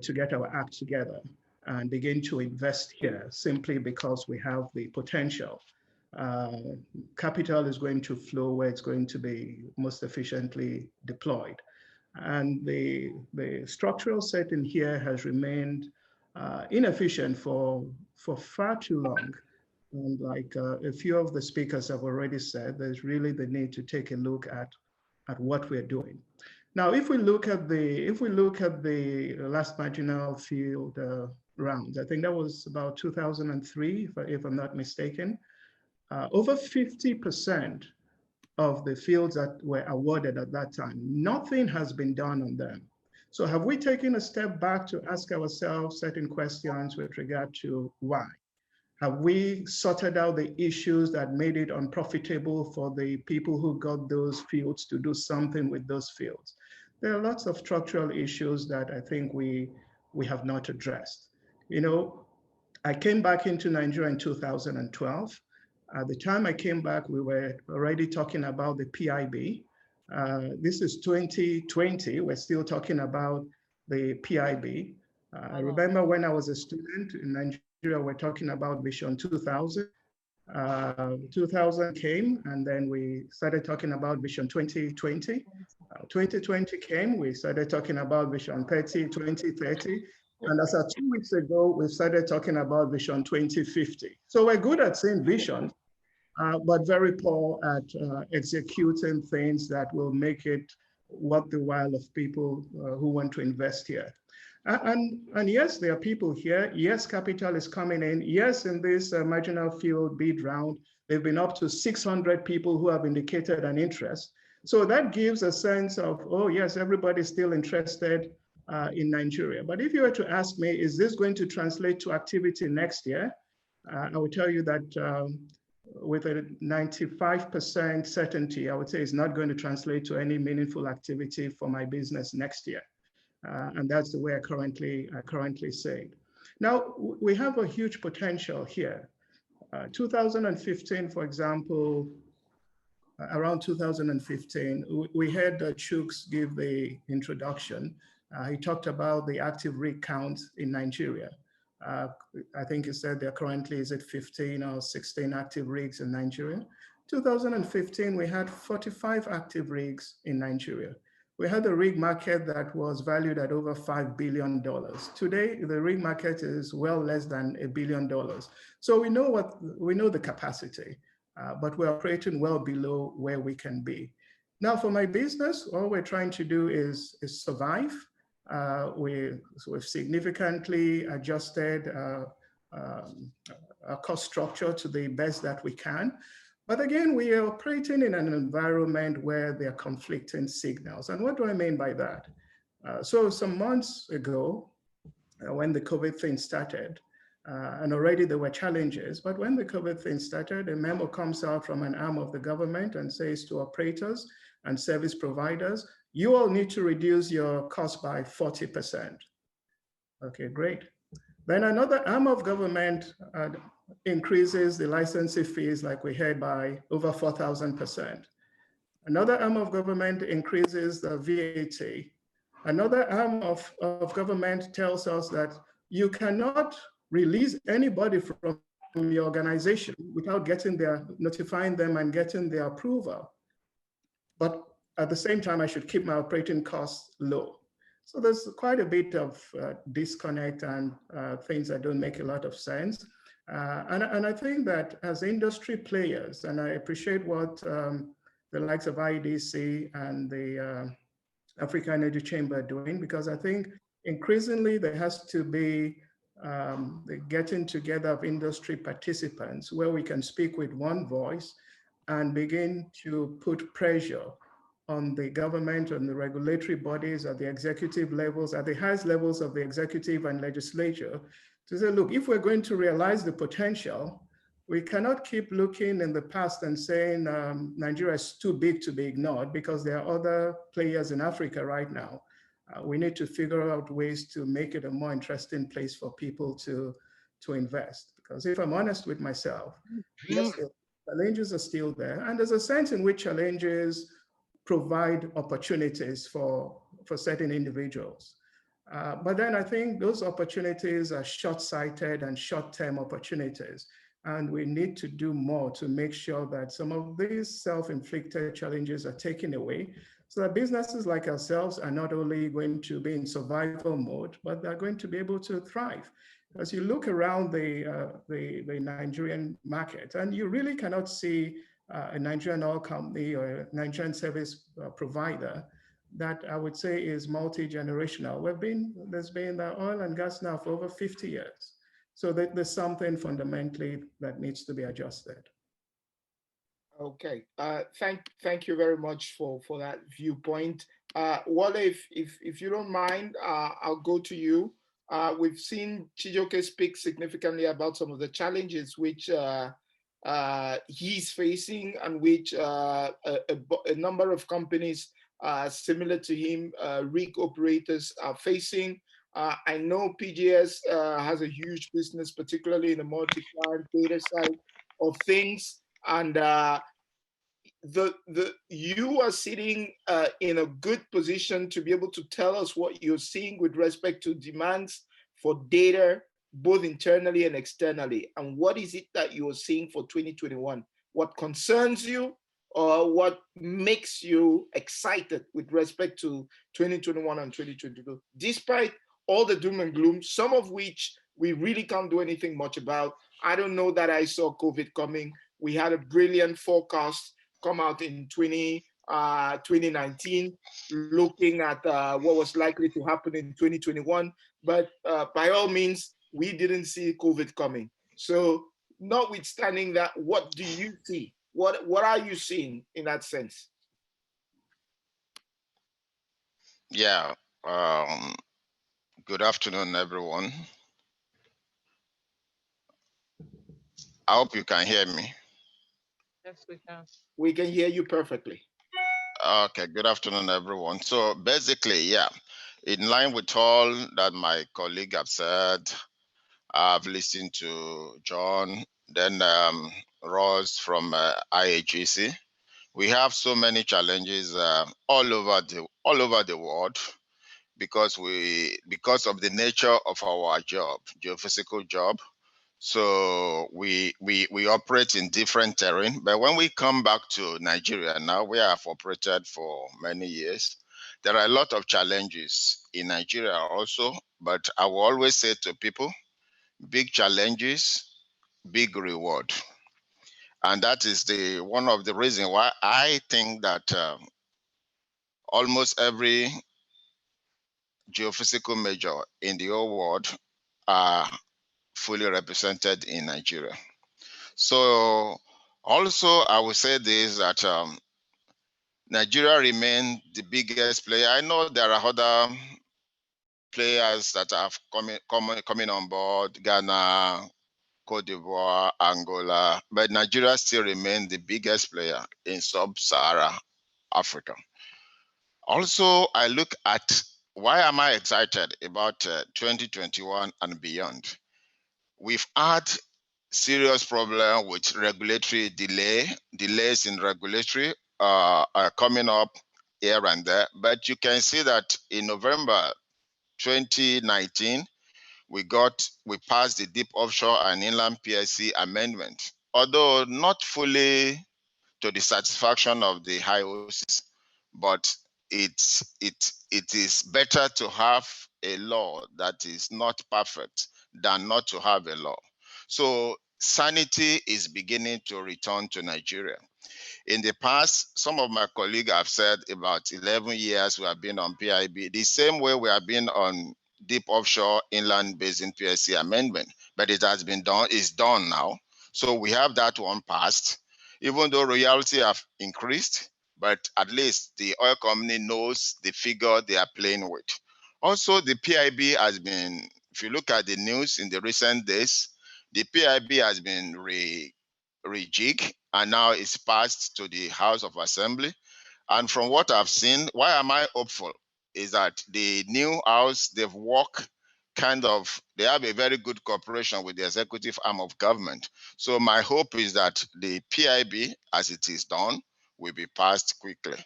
to get our act together and begin to invest here simply because we have the potential. Capital is going to flow where it's going to be most efficiently deployed. And the structural setting here has remained inefficient for far too long. And like a few of the speakers have already said, there's really the need to take a look at what we're doing. Now, if we look at the last marginal field rounds, I think that was about 2003, if I'm not mistaken, over 50% of the fields that were awarded at that time, nothing has been done on them. So have we taken a step back to ask ourselves certain questions with regard to why? Have we sorted out the issues that made it unprofitable for the people who got those fields to do something with those fields? There are lots of structural issues that I think we have not addressed. You know, I came back into Nigeria in 2012. At the time I came back, we were already talking about the PIB. This is 2020, we're still talking about the PIB. I remember when I was a student in Nigeria, we're talking about Vision 2000. 2000 came, and then we started talking about Vision 2020. 2020 came, we started talking about Vision 2030. And as of 2 weeks ago, we started talking about Vision 2050. So we're good at saying vision, but very poor at executing things that will make it worth the while of people who want to invest here. And yes, there are people here. Yes, capital is coming in. Yes, in this marginal field bid round, they've been up to 600 people who have indicated an interest. So that gives a sense of, oh yes, everybody's still interested in Nigeria. But if you were to ask me, is this going to translate to activity next year? I would tell you that with a 95% certainty, I would say it's not going to translate to any meaningful activity for my business next year. And that's the way I currently say it. Now, we have a huge potential here. 2015, for example, around 2015, we had Chuks give the introduction. He talked about the active rig count in Nigeria. I think he said there currently is it 15 or 16 active rigs in Nigeria. 2015, we had 45 active rigs in Nigeria. We had a rig market that was valued at over $5 billion. Today, the rig market is well less than $1 billion. So we know the capacity, but we're operating well below where we can be. Now, for my business, all we're trying to do is survive. We've significantly adjusted our cost structure to the best that we can. But again, we are operating in an environment where there are conflicting signals. And what do I mean by that? So some months ago, when the COVID thing started, And already there were challenges, but when the COVID thing started, a memo comes out from an arm of the government and says to operators and service providers, you all need to reduce your cost by 40%. Okay, great. Then another arm of government increases the licensing fees, like we heard, by over 4,000%. Another arm of government increases the VAT. Another arm of government tells us that you cannot release anybody from your organization without notifying them and getting their approval. But at the same time, I should keep my operating costs low. So there's quite a bit of disconnect and things that don't make a lot of sense. And I think that as industry players, and I appreciate what the likes of IADC and the African Energy Chamber are doing, because I think increasingly there has to be the getting together of industry participants where we can speak with one voice and begin to put pressure on the government and the regulatory bodies at the executive levels, at the highest levels of the executive and legislature, to say, look, if we're going to realize the potential, we cannot keep looking in the past and saying Nigeria is too big to be ignored because there are other players in Africa right now. We need to figure out ways to make it a more interesting place for people to invest. Because if I'm honest with myself, yes, the challenges are still there. And there's a sense in which challenges provide opportunities for certain individuals. But then I think those opportunities are short-sighted and short-term opportunities. And we need to do more to make sure that some of these self-inflicted challenges are taken away so that businesses like ourselves are not only going to be in survival mode, but they're going to be able to thrive. As you look around the Nigerian market, and you really cannot see a Nigerian oil company or a Nigerian service provider that I would say is multi-generational. There's been oil and gas now for over 50 years. So there's something fundamentally that needs to be adjusted. Okay, thank you very much for that viewpoint. Wole, if you don't mind, I'll go to you. We've seen Chijioke speak significantly about some of the challenges which he's facing and which a number of companies similar to him, rig operators, are facing. I know PGS has a huge business, particularly in the multi-client data side of things. And you are sitting in a good position to be able to tell us what you're seeing with respect to demands for data, both internally and externally. And what is it that you're seeing for 2021? What concerns you, or what makes you excited with respect to 2021 and 2022, despite all the doom and gloom, some of which we really can't do anything much about? I don't know that I saw COVID coming. We had a brilliant forecast come out in 2019, looking at what was likely to happen in 2021. But by all means, we didn't see COVID coming. So notwithstanding that, what do you see? What are you seeing in that sense? Yeah. Good afternoon, everyone. I hope you can hear me. Yes, we can. We can hear you perfectly. Okay, good afternoon, everyone. So basically, yeah, in line with all that my colleague have said, I've listened to John, then Ross from IAGC. We have so many challenges all over the world because of the nature of our job, geophysical job. So we operate in different terrain. But when we come back to Nigeria now, we have operated for many years. There are a lot of challenges in Nigeria also, but I will always say to people, big challenges, big reward. And that is one of the reasons why I think that almost every geophysical major in the whole world are fully represented in Nigeria. So also I would say this, that Nigeria remains the biggest player. I know there are other players that have coming on board, Ghana, Cote d'Ivoire, Angola, but Nigeria still remains the biggest player in sub-Sahara Africa. Also, I look at why am I excited about 2021 and beyond. We've had serious problem with regulatory delays in regulatory coming up here and there, but you can see that in November 2019, we passed the deep offshore and inland PSC amendment, although not fully to the satisfaction of the IOCs, but it is better to have a law that is not perfect than not to have a law. So sanity is beginning to return to Nigeria. In the past, some of my colleagues have said about 11 years we have been on PIB, the same way we have been on deep offshore inland basin PSC amendment, but it has been done, it's done now. So we have that one passed, even though royalty have increased, but at least the oil company knows the figure they are playing with. Also, the PIB has been, if you look at the news in the recent days, the PIB has been rejigged and now it's passed to the House of Assembly. And from what I've seen, why am I hopeful is that the new House, they've worked they have a very good cooperation with the executive arm of government. So my hope is that the PIB, as it is done, will be passed quickly.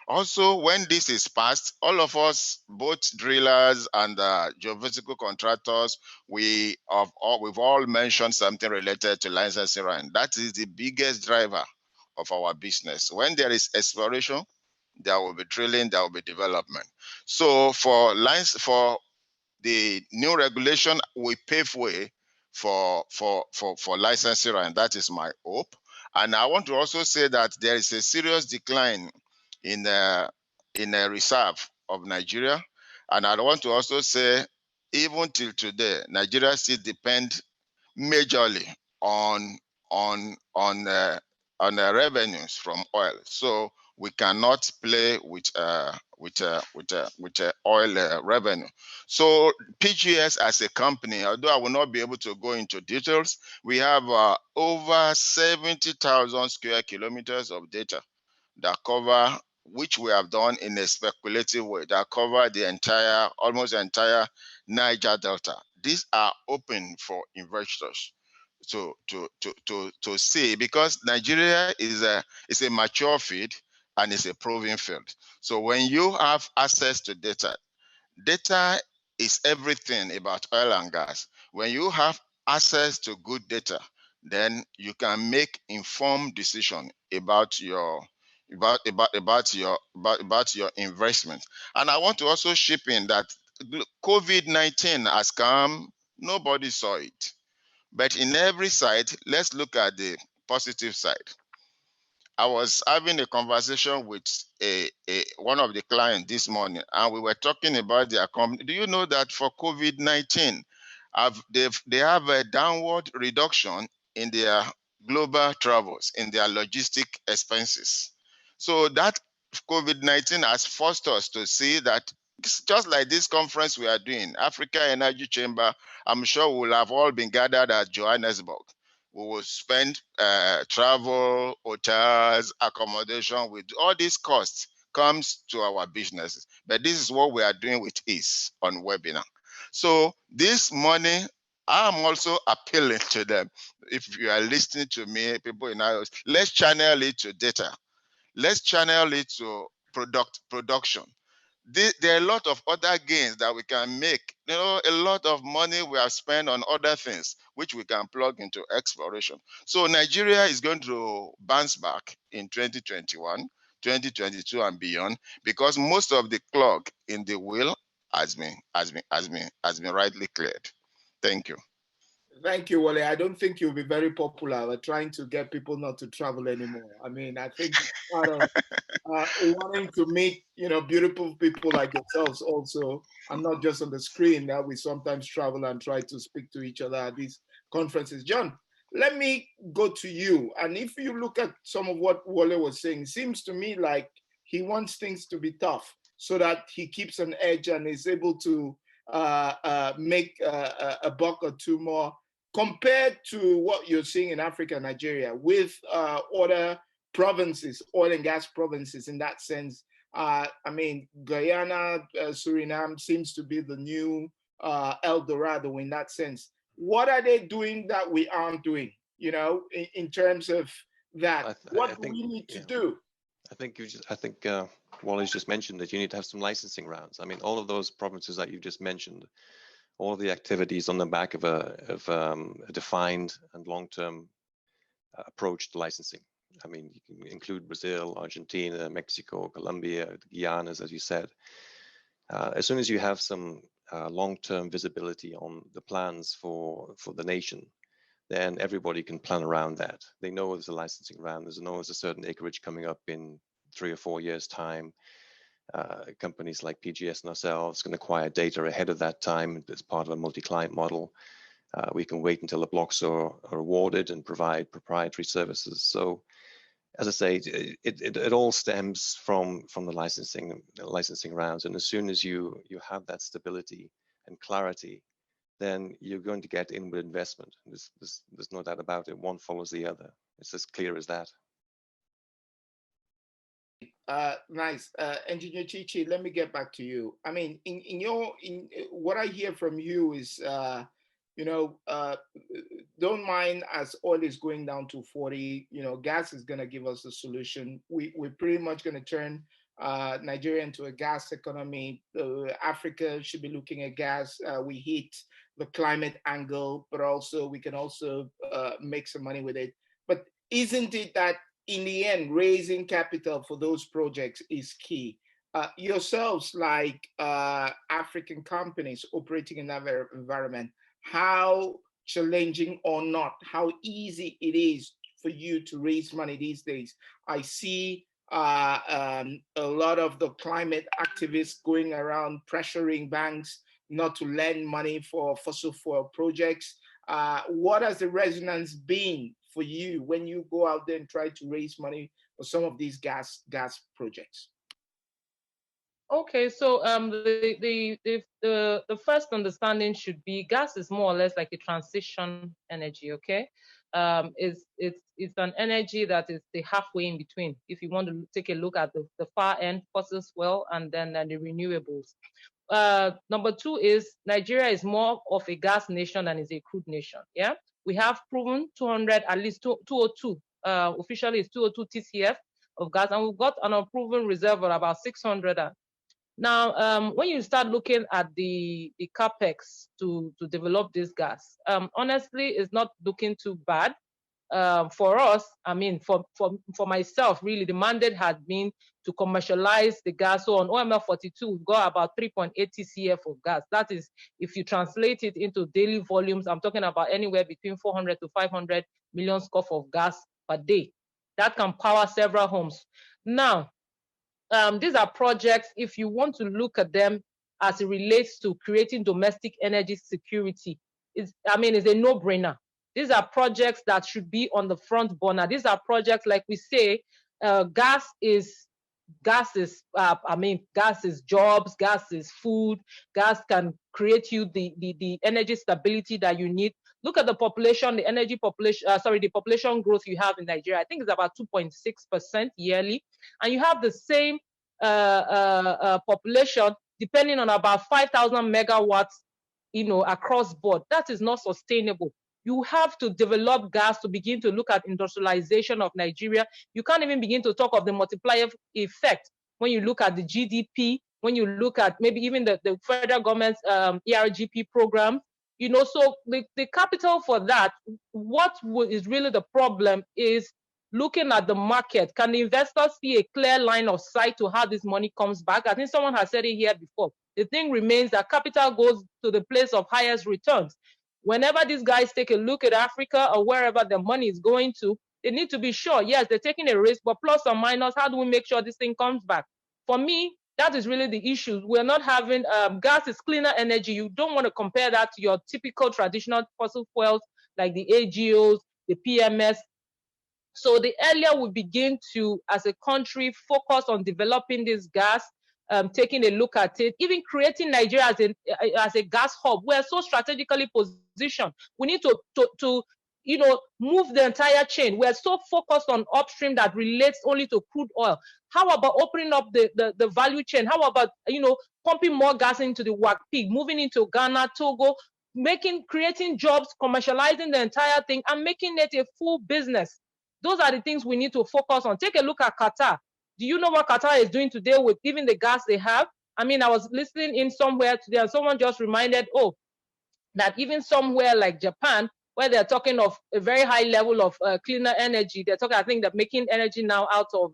Also, when this is passed, all of us, both drillers and geophysical contractors, we've all mentioned something related to licensing, and that is the biggest driver of our business. When there is exploration, there will be drilling, there will be development. So for the new regulation, we pave way for licensing, and that is my hope. And I want to also say that there is a serious decline in a reserve of Nigeria. And I want to also say, even till today, Nigeria still depends majorly on revenues from oil. So we cannot play with oil revenue. So PGS as a company, although I will not be able to go into details, we have over 70,000 square kilometers of data that cover, which we have done in a speculative way, that cover the almost entire Niger Delta. These are open for investors to see, because Nigeria is a mature field and it's a proven field. So when you have access to data is everything about oil and gas. When you have access to good data, then you can make informed decision about your investment. And I want to also chip in that COVID-19 has come, nobody saw it. But in every side, let's look at the positive side. I was having a conversation with one of the clients this morning, and we were talking about their company. Do you know that for COVID-19, they have a downward reduction in their global travels, in their logistic expenses? So that COVID-19 has forced us to see that, just like this conference we are doing, Africa Energy Chamber, I'm sure we'll have all been gathered at Johannesburg. We will spend travel, hotels, accommodation, with all these costs comes to our businesses. But this is what we are doing with ease on webinar. So this morning, I'm also appealing to them. If you are listening to me, people in IOS, let's channel it to data. Let's channel it to production. There are a lot of other gains that we can make. You know, a lot of money we have spent on other things, which we can plug into exploration. So Nigeria is going to bounce back in 2021, 2022 and beyond, because most of the clog in the wheel has been rightly cleared. Thank you. Thank you, Wole. I don't think you'll be very popular at trying to get people not to travel anymore. I mean, I think part of wanting to meet, beautiful people like yourselves also, and not just on the screen, that we sometimes travel and try to speak to each other at these conferences. John, let me go to you. And if you look at some of what Wole was saying, it seems to me like he wants things to be tough so that he keeps an edge and is able to make a buck or two more compared to what you're seeing in Africa and Nigeria with other provinces, oil and gas provinces in that sense. I mean, Guyana, Suriname seems to be the new El Dorado in that sense. What are they doing that we aren't doing, you know, in terms of that? What do we need to do? I think Wally's just mentioned that you need to have some licensing rounds. I mean, all of those provinces that you just mentioned, all of the activities on the back of a defined and long-term approach to licensing. I mean, you can include Brazil, Argentina, Mexico, Colombia, the Guianas, as you said. As soon as you have some long-term visibility on the plans for the nation, then everybody can plan around that. They know there's a licensing round. They know there's a certain acreage coming up in 3 or 4 years' time. Companies like PGS and ourselves can acquire data ahead of that time as part of a multi-client model. We can wait until the blocks are awarded and provide proprietary services. So, as I say, it all stems from the licensing rounds. And as soon as you have that stability and clarity, then you're going to get inward investment. There's no doubt about it. One follows the other. It's as clear as that. Nice. Engineer Chichi, let me get back to you. I mean, in what I hear from you is, you know, don't mind as oil is going down to 40, you know, gas is going to give us a solution. We're pretty much going to turn Nigeria into a gas economy. Africa should be looking at gas. We hit the climate angle, but also we can also make some money with it. But isn't it that in the end, raising capital for those projects is key? Yourselves, like African companies operating in that environment, how challenging or not, how easy it is for you to raise money these days? I see a lot of the climate activists going around pressuring banks not to lend money for fossil fuel projects. What has the resonance been for you when you go out there and try to raise money for some of these gas projects? Okay, so the first understanding should be gas is more or less like a transition energy. Okay, it's an energy that is the halfway in between. If you want to take a look at the far end, fossil fuel, and then the renewables. Number two is Nigeria is more of a gas nation than is a crude nation. Yeah, we have proven 200, at least 202. Officially, it's 202 TCF of gas, and we've got an unproven reserve of about 600. Now, when you start looking at the capex to develop this gas, honestly, it's not looking too bad. For us, I mean, for myself, really, the mandate had been to commercialize the gas. So on OML 42, we've got about 3.8 TCF of gas. That is, if you translate it into daily volumes, I'm talking about anywhere between 400 to 500 million scoff of gas per day. That can power several homes. Now, these are projects, if you want to look at them as it relates to creating domestic energy security, it's a no-brainer. These are projects that should be on the front burner. These are projects, like we say, gas is jobs, gas is food, gas can create you the energy stability that you need. Look at the population, the population growth you have in Nigeria. I think it's about 2.6% yearly. And you have the same population depending on about 5,000 megawatts, you know, across board. That is not sustainable. You have to develop gas to begin to look at industrialization of Nigeria. You can't even begin to talk of the multiplier effect when you look at the GDP, when you look at maybe even the federal government's ERGP program. You know, so the capital for that, what is really the problem is looking at the market. Can the investors see a clear line of sight to how this money comes back? I think someone has said it here before. The thing remains that capital goes to the place of highest returns. Whenever these guys take a look at Africa or wherever the money is going to, they need to be sure, yes, they're taking a risk, but plus or minus, how do we make sure this thing comes back? For me, that is really the issue. We're not having, gas is cleaner energy. You don't want to compare that to your typical traditional fossil fuels like the AGOs, the PMS. So the earlier we begin to, as a country, focus on developing this gas, taking a look at it, even creating Nigeria as a gas hub. We're so strategically positioned. We need to move the entire chain. We're so focused on upstream that relates only to crude oil. How about opening up the value chain? How about, pumping more gas into the WAC pig, moving into Ghana, Togo, creating jobs, commercializing the entire thing, and making it a full business? Those are the things we need to focus on. Take a look at Qatar. Do you know what Qatar is doing today with even the gas they have? I mean, I was listening in somewhere today, and someone just reminded, that even somewhere like Japan, where they're talking of a very high level of cleaner energy, they're talking, I think they're making energy now out of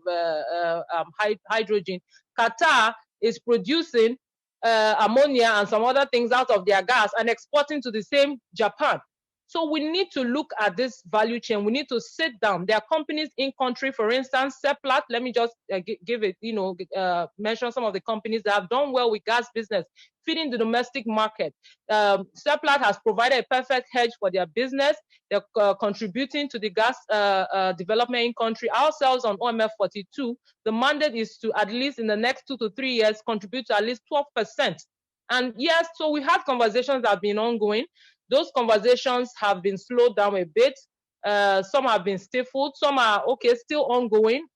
hydrogen. Qatar is producing ammonia and some other things out of their gas and exporting to the same Japan. So we need to look at this value chain. We need to sit down. There are companies in country, for instance, Seplat. Let me just give it, mention some of the companies that have done well with gas business, feeding the domestic market. Seplat has provided a perfect hedge for their business. They're contributing to the gas development in country. Ourselves on OMF 42, the mandate is to, at least in the next 2 to 3 years, contribute to at least 12%. And yes, so we have conversations that have been ongoing. Those conversations have been slowed down a bit. Some have been stifled. Some are, still ongoing.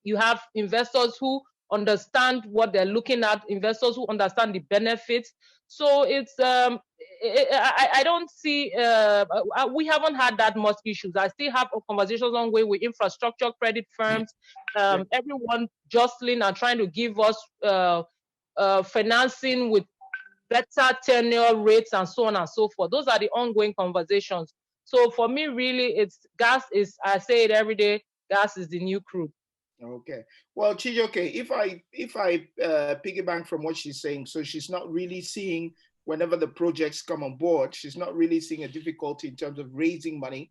You have investors who understand what they're looking at, investors who understand the benefits. So it's, I don't see, we haven't had that much issues. I still have conversations ongoing with infrastructure credit firms, everyone jostling and trying to give us financing with better tenure rates and so on and so forth. Those are the ongoing conversations. So for me, really, it's gas is, I say it every day, gas is the new crude. Okay. Well, Chijioke, if I piggyback from what she's saying, so she's not really seeing, whenever the projects come on board, she's not really seeing a difficulty in terms of raising money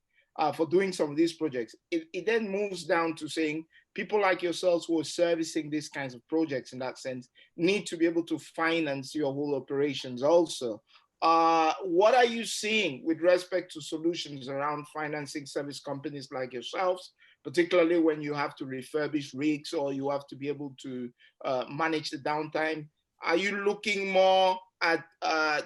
for doing some of these projects. It then moves down to saying people like yourselves who are servicing these kinds of projects in that sense need to be able to finance your whole operations also. What are you seeing with respect to solutions around financing service companies like yourselves, particularly when you have to refurbish rigs or you have to be able to manage the downtime? Are you looking more at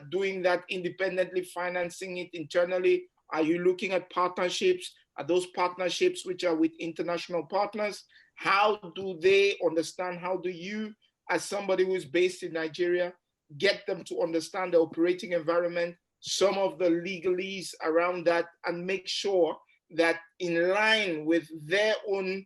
doing that independently, financing it internally? Are you looking at partnerships? Are those partnerships which are with international partners? How do they understand? How do you, as somebody who is based in Nigeria, get them to understand the operating environment, some of the legalese around that, and make sure that in line with their own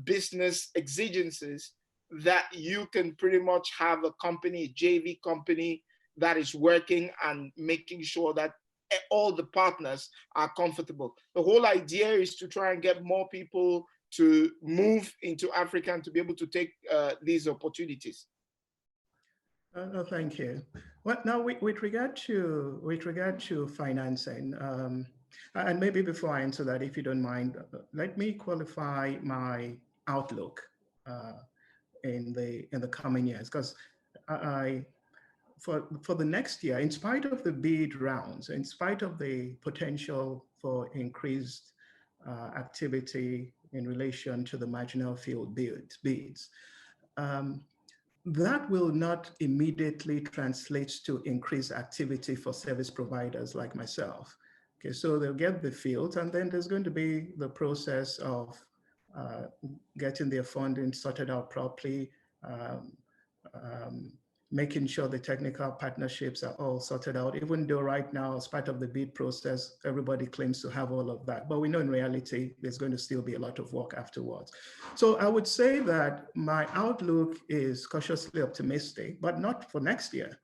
business exigencies, that you can pretty much have a company, a JV company that is working and making sure that all the partners are comfortable. The whole idea is to try and get more people to move into Africa and to be able to take these opportunities. No, thank you. Well, now with regard to financing, and maybe before I answer that, if you don't mind, let me qualify my outlook in the coming years, because for the next year, in spite of the bid rounds, in spite of the potential for increased activity in relation to the marginal field bids, that will not immediately translate to increased activity for service providers like myself. Okay, so they'll get the fields, and then there's going to be the process of getting their funding sorted out properly, making sure the technical partnerships are all sorted out, even though right now, as part of the bid process, everybody claims to have all of that. But we know in reality, there's going to still be a lot of work afterwards. So I would say that my outlook is cautiously optimistic, but not for next year.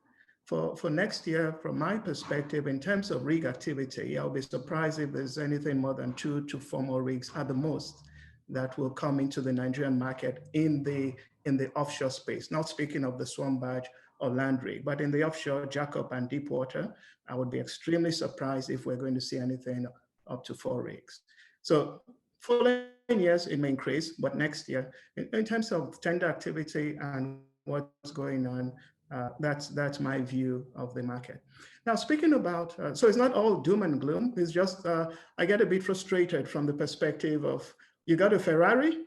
For next year, from my perspective, in terms of rig activity, I'll be surprised if there's anything more than 2 to 4 more rigs at the most that will come into the Nigerian market in the offshore space, not speaking of the swarm barge or land rig, but in the offshore jackup and deep water, I would be extremely surprised if we're going to see anything up to 4 rigs. So following years, it may increase, but next year, in terms of tender activity and what's going on, that's my view of the market. Now, speaking about, so it's not all doom and gloom, it's just, I get a bit frustrated from the perspective of, you got a Ferrari,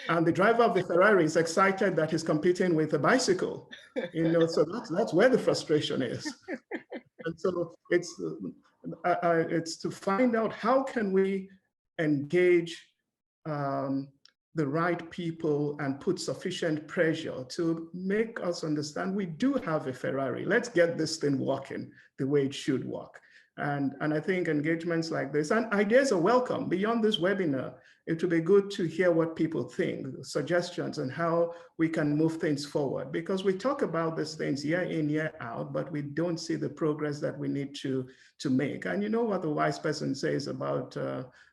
And the driver of the Ferrari is excited that he's competing with a bicycle, so that's where the frustration is. And so it's to find out how can we engage the right people and put sufficient pressure to make us understand we do have a Ferrari. Let's get this thing working the way it should work. And I think engagements like this, and ideas are welcome. Beyond this webinar, it would be good to hear what people think, suggestions on how we can move things forward. Because we talk about these things year in, year out, but we don't see the progress that we need to make. And you know what the wise person says about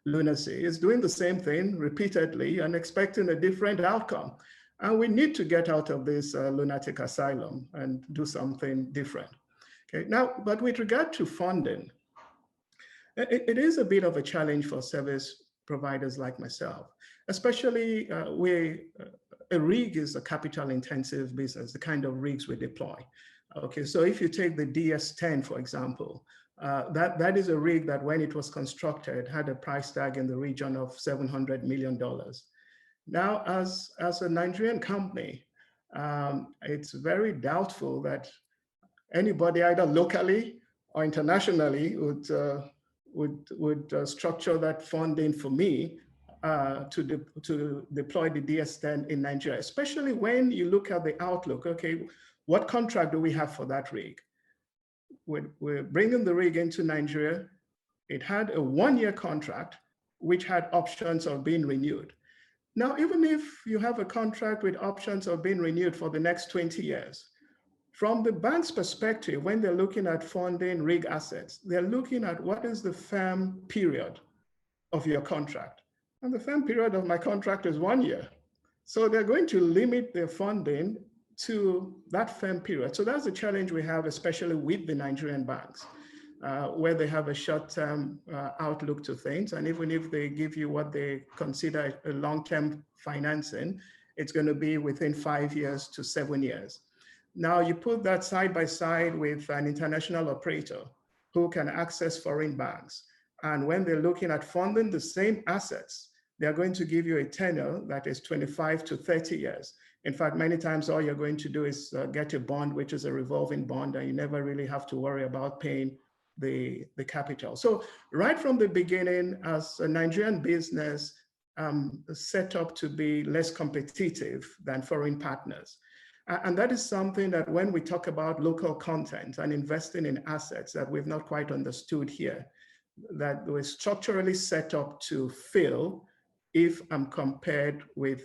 lunacy is doing the same thing repeatedly and expecting a different outcome. And we need to get out of this lunatic asylum and do something different. Okay, now, but with regard to funding, it is a bit of a challenge for service providers like myself, especially where a rig is a capital intensive business, the kind of rigs we deploy. Okay, so if you take the DS-10, for example, that is a rig that when it was constructed had a price tag in the region of $700 million. Now, as a Nigerian company, it's very doubtful that anybody either locally or internationally would structure that funding for me to deploy the DS-10 in Nigeria, especially when you look at the outlook. Okay, what contract do we have for that rig? We're bringing the rig into Nigeria. It had a 1-year contract, which had options of being renewed. Now, even if you have a contract with options of being renewed for the next 20 years, from the bank's perspective, when they're looking at funding rig assets, they're looking at what is the firm period of your contract. And the firm period of my contract is 1 year. So they're going to limit their funding to that firm period. So that's the challenge we have, especially with the Nigerian banks, where they have a short-term outlook to things. And even if they give you what they consider a long-term financing, it's going to be within 5 years to 7 years. Now you put that side by side with an international operator who can access foreign banks. And when they're looking at funding the same assets, they're going to give you a tenure that is 25 to 30 years. In fact, many times all you're going to do is get a bond, which is a revolving bond, and you never really have to worry about paying the capital. So right from the beginning, as a Nigerian business set up to be less competitive than foreign partners. And that is something that when we talk about local content and investing in assets that we've not quite understood here, that we're structurally set up to fail if I'm compared with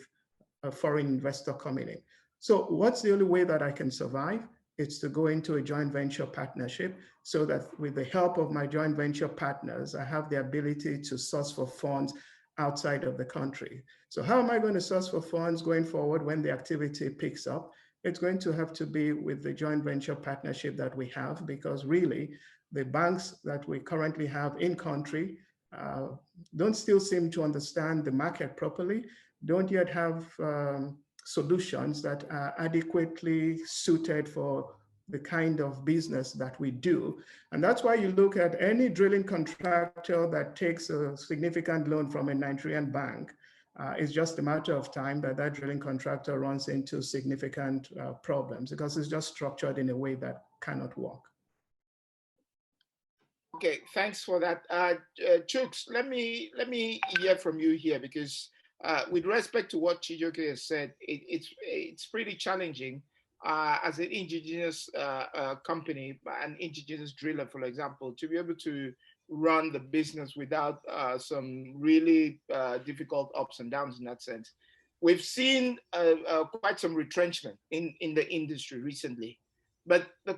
a foreign investor coming in. So what's the only way that I can survive? It's to go into a joint venture partnership so that with the help of my joint venture partners, I have the ability to source for funds outside of the country. So how am I going to source for funds going forward when the activity picks up? It's going to have to be with the joint venture partnership that we have, because really the banks that we currently have in country don't still seem to understand the market properly, don't yet have solutions that are adequately suited for the kind of business that we do. And that's why you look at any drilling contractor that takes a significant loan from a Nigerian bank, it's just a matter of time that that drilling contractor runs into significant problems because it's just structured in a way that cannot work. Okay, thanks for that. Chuks, let me hear from you here, because with respect to what Chijioke has said, it's pretty challenging as an indigenous company, an indigenous driller, for example, to be able to run the business without some really difficult ups and downs in that sense. We've seen quite some retrenchment in the industry recently. But the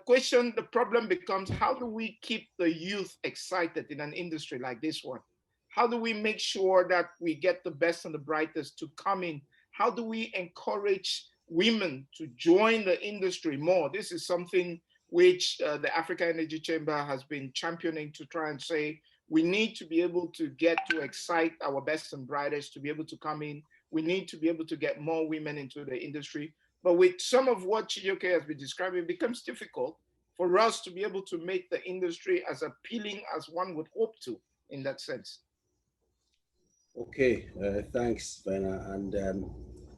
problem becomes, how do we keep the youth excited in an industry like this one? How do we make sure that we get the best and the brightest to come in? How do we encourage women to join the industry more? This is something which the Africa Energy Chamber has been championing, to try and say, we need to be able to get to excite our best and brightest to be able to come in. We need to be able to get more women into the industry. But with some of what Chijioke has been describing, it becomes difficult for us to be able to make the industry as appealing as one would hope to in that sense. Okay, thanks, Verner. And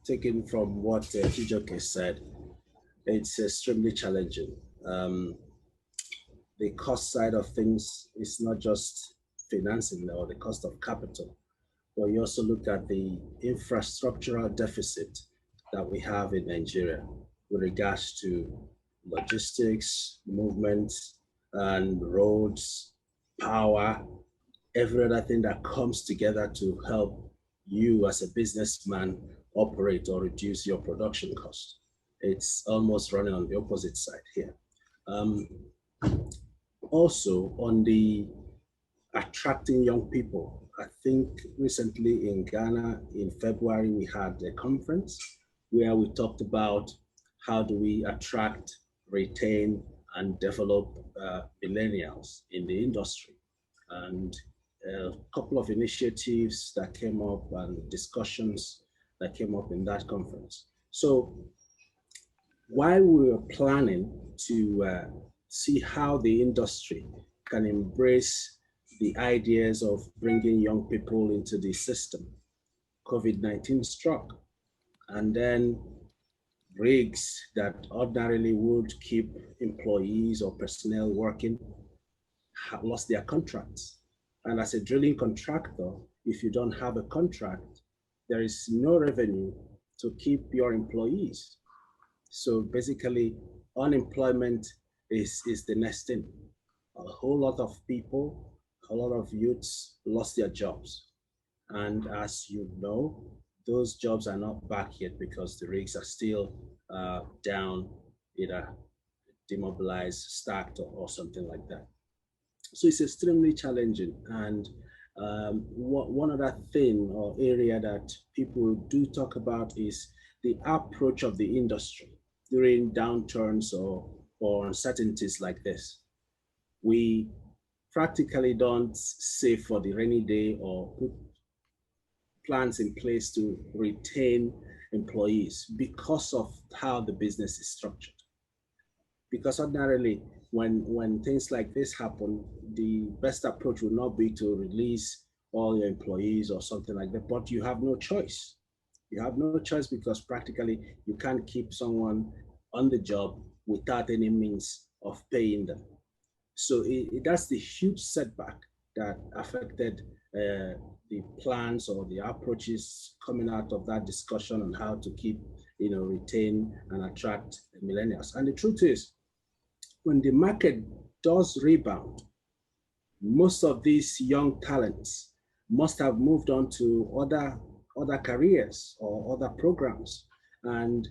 taking from what Chijioke said, it's extremely challenging. The cost side of things is not just financing or the cost of capital, but you also look at the infrastructural deficit that we have in Nigeria with regards to logistics, movement, and roads, power, every other thing that comes together to help you as a businessman operate or reduce your production cost. It's almost running on the opposite side here. Also, on the attracting young people, I think recently in Ghana in February, we had a conference where we talked about how do we attract, retain, and develop millennials in the industry. And a couple of initiatives that came up and discussions that came up in that conference. So while we were planning to see how the industry can embrace the ideas of bringing young people into the system, COVID-19 struck. And then rigs that ordinarily would keep employees or personnel working have lost their contracts. And as a drilling contractor, if you don't have a contract, there is no revenue to keep your employees. So basically, unemployment is the next thing. A whole lot of people, a lot of youths lost their jobs. And as you know, those jobs are not back yet because the rigs are still down, either demobilized, stacked, or something like that. So it's extremely challenging. And one other thing or area that people do talk about is the approach of the industry during downturns or uncertainties like this. We practically don't save for the rainy day or put plans in place to retain employees because of how the business is structured. Because ordinarily, when things like this happen, the best approach would not be to release all your employees or something like that, but you have no choice. You have no choice because practically you can't keep someone on the job without any means of paying them. So that's the huge setback that affected the plans or the approaches coming out of that discussion on how to keep, retain and attract millennials. And the truth is, when the market does rebound, most of these young talents must have moved on to other careers or other programs. And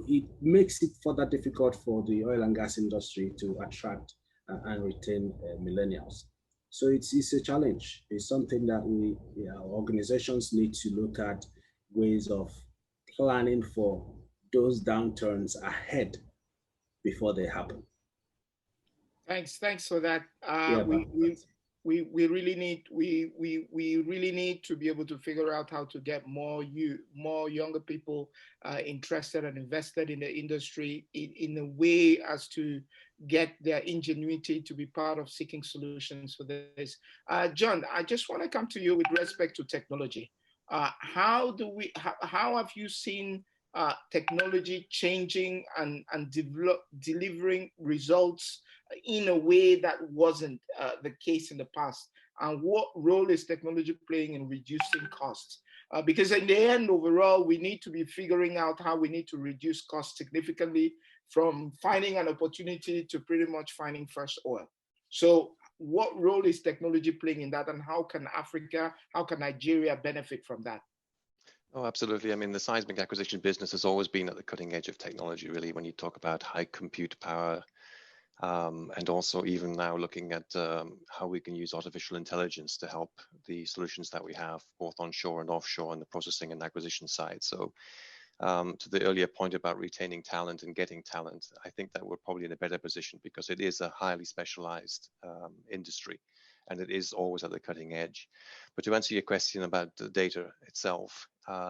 it makes it further difficult for the oil and gas industry to attract and retain millennials. So it's a challenge. It's something that organizations need to look at ways of planning for those downturns ahead before they happen. Thanks for that. We really need to be able to figure out how to get more younger people interested and invested in the industry in a way as to get their ingenuity to be part of seeking solutions for this. John, I just want to come to you with respect to technology. How have you seen technology changing and delivering results in a way that wasn't the case in the past? And what role is technology playing in reducing costs? Because in the end, overall, we need to be figuring out how we need to reduce costs significantly from finding an opportunity to pretty much finding first oil. So what role is technology playing in that, and how can Nigeria benefit from that? Oh, absolutely. I mean, the seismic acquisition business has always been at the cutting edge of technology, really, when you talk about high compute power, and also even now looking at how we can use artificial intelligence to help the solutions that we have both onshore and offshore on the processing and acquisition side. So to the earlier point about retaining talent and getting talent, I think that we're probably in a better position because it is a highly specialized industry and it is always at the cutting edge. But to answer your question about the data itself,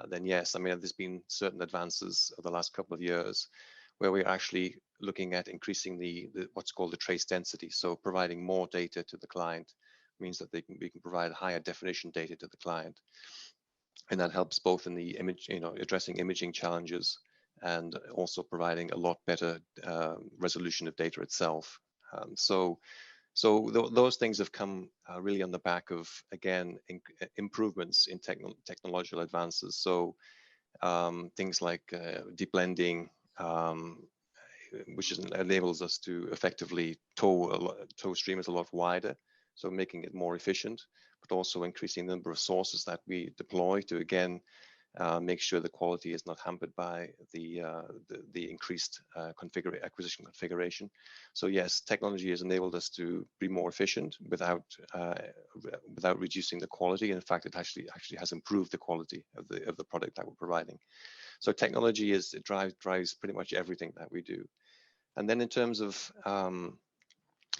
then yes, I mean, there's been certain advances over the last couple of years where we're actually looking at increasing the what's called the trace density. So providing more data to the client means that we can provide higher definition data to the client. And that helps both in the image, addressing imaging challenges and also providing a lot better resolution of data itself. Those things have come really on the back of, again, improvements in technological advances. So things like deep blending, which enables us to effectively tow streamers a lot wider, so making it more efficient, but also increasing the number of sources that we deploy to, again, make sure the quality is not hampered by the increased acquisition configuration. So yes, technology has enabled us to be more efficient without reducing the quality. In fact, it actually has improved the quality of the product that we're providing. So technology drives pretty much everything that we do. And then in terms of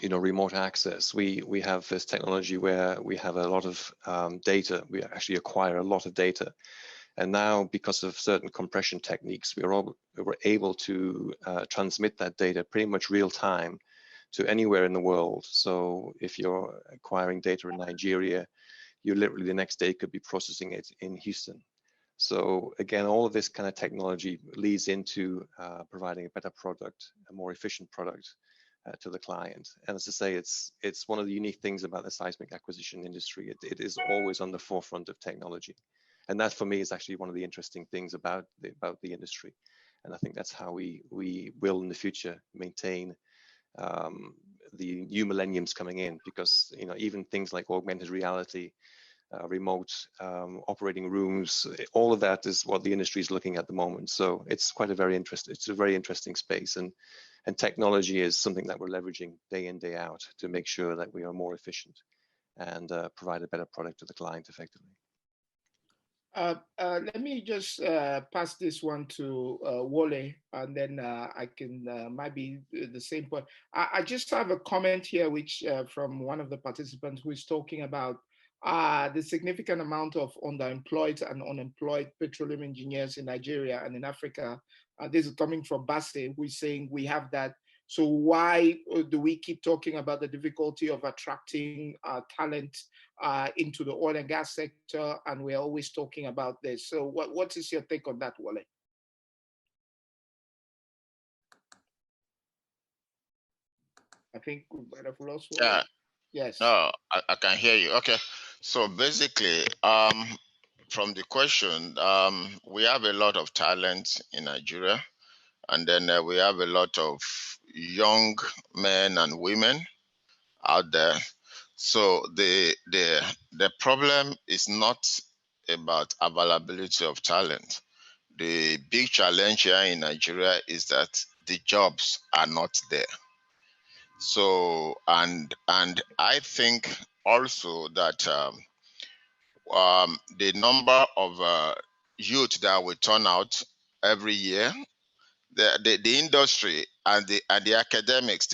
remote access, we have this technology where we have a lot of data. We actually acquire a lot of data. And now, because of certain compression techniques, we were able to transmit that data pretty much real time to anywhere in the world. So if you're acquiring data in Nigeria, you literally the next day could be processing it in Houston. So again, all of this kind of technology leads into providing a better product, a more efficient product to the client. And as I say, it's one of the unique things about the seismic acquisition industry. It is always on the forefront of technology. And that, for me, is actually one of the interesting things about the industry. And I think that's how we will in the future maintain the new millenniums coming in, because even things like augmented reality, remote operating rooms, all of that is what the industry is looking at the moment. So it's quite a very interesting space, and technology is something that we're leveraging day in, day out to make sure that we are more efficient and provide a better product to the client effectively. Let me just pass this one to Wole, and then I can might be the same point. I just have a comment here, which from one of the participants who is talking about the significant amount of underemployed and unemployed petroleum engineers in Nigeria and in Africa. This is coming from Basse, who is saying we have that. So why do we keep talking about the difficulty of attracting talent into the oil and gas sector, and we're always talking about this? So what is your take on that, Wole? I think we might have lost Wole. Yeah. Yes. No, I can hear you. Okay. So basically, from the question, we have a lot of talent in Nigeria, and then we have a lot of young men and women out there. So the problem is not about availability of talent. The big challenge here in Nigeria is that the jobs are not there. So and I think also that the number of youth that we turn out every year, the industry and the academics,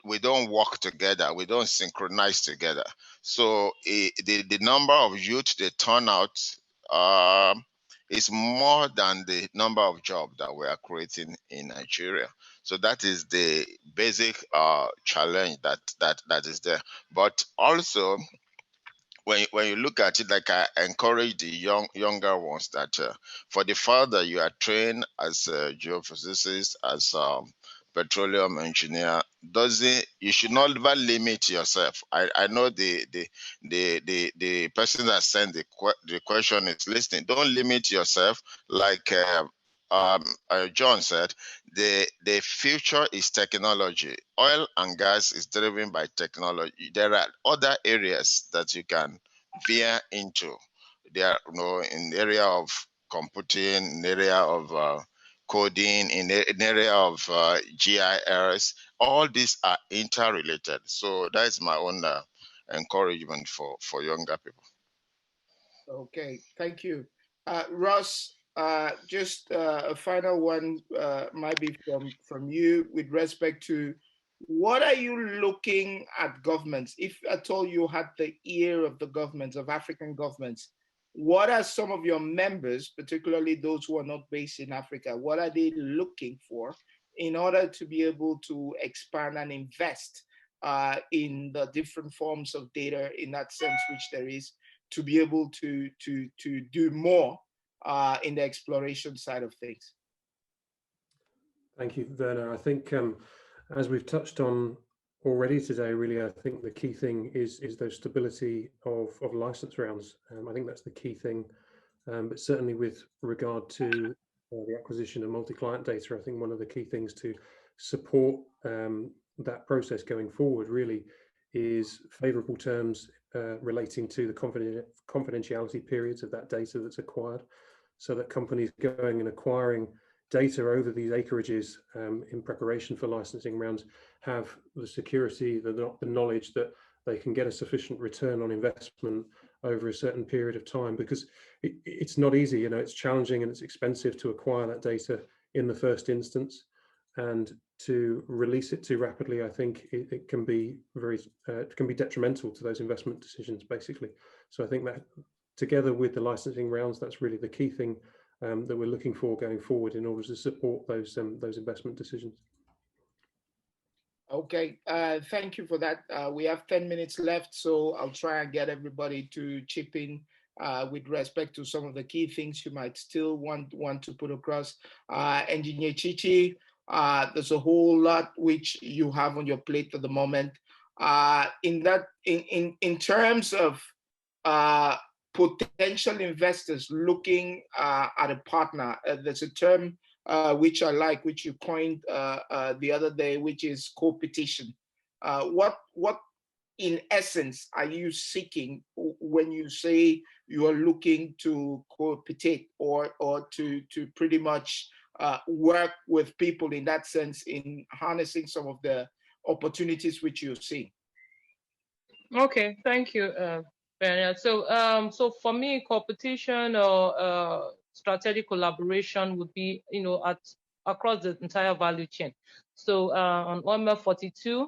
we don't work together, we don't synchronize together. So the number of youth they turn out is more than the number of jobs that we are creating in Nigeria. So that is the basic challenge that is there. But also, when you look at it, like I encourage the younger ones that for the further you are trained as a geophysicist, as a petroleum engineer, you should not ever limit yourself. I know the person that sent the question is listening. Don't limit yourself. Like John said, the future is technology. Oil and gas is driven by technology. There are other areas that you can veer into. There are, in the area of computing, in the area of coding, in the area of GIS. All these are interrelated. So that is my own encouragement for younger people. Okay, thank you. Ross, just a final one might be from you with respect to what are you looking at governments? If at all you had the ear of the governments, of African governments, what are some of your members, particularly those who are not based in Africa, what are they looking for in order to be able to expand and invest in the different forms of data in that sense, which there is, to be able to do more in the exploration side of things. Thank you, Verner. I think as we've touched on already today, really, I think the key thing is those stability of license rounds. I think that's the key thing. But certainly with regard to the acquisition of multi-client data, I think one of the key things to support that process going forward really is favourable terms relating to the confidentiality periods of that data that's acquired, so that companies going and acquiring data over these acreages in preparation for licensing rounds have the security, the knowledge that they can get a sufficient return on investment over a certain period of time, because it's not easy, you know, it's challenging and it's expensive to acquire that data in the first instance, and to release it too rapidly, I think it can be it can be detrimental to those investment decisions, basically. So I think that together with the licensing rounds, that's really the key thing that we're looking for going forward in order to support those investment decisions. Okay, thank you for that. We have 10 minutes left, so I'll try and get everybody to chip in with respect to some of the key things you might still want to put across. Engineer Chichi, there's a whole lot which you have on your plate at the moment. In terms of potential investors looking at a partner, there's a term which I like, which you coined the other day, which is co-petition. What in essence are you seeking when you say you are looking to co-petition or to pretty much work with people in that sense in harnessing some of the opportunities which you see? Okay, thank you, Verner. So for me, competition or strategic collaboration would be, you know, across the entire value chain. So on OML 42,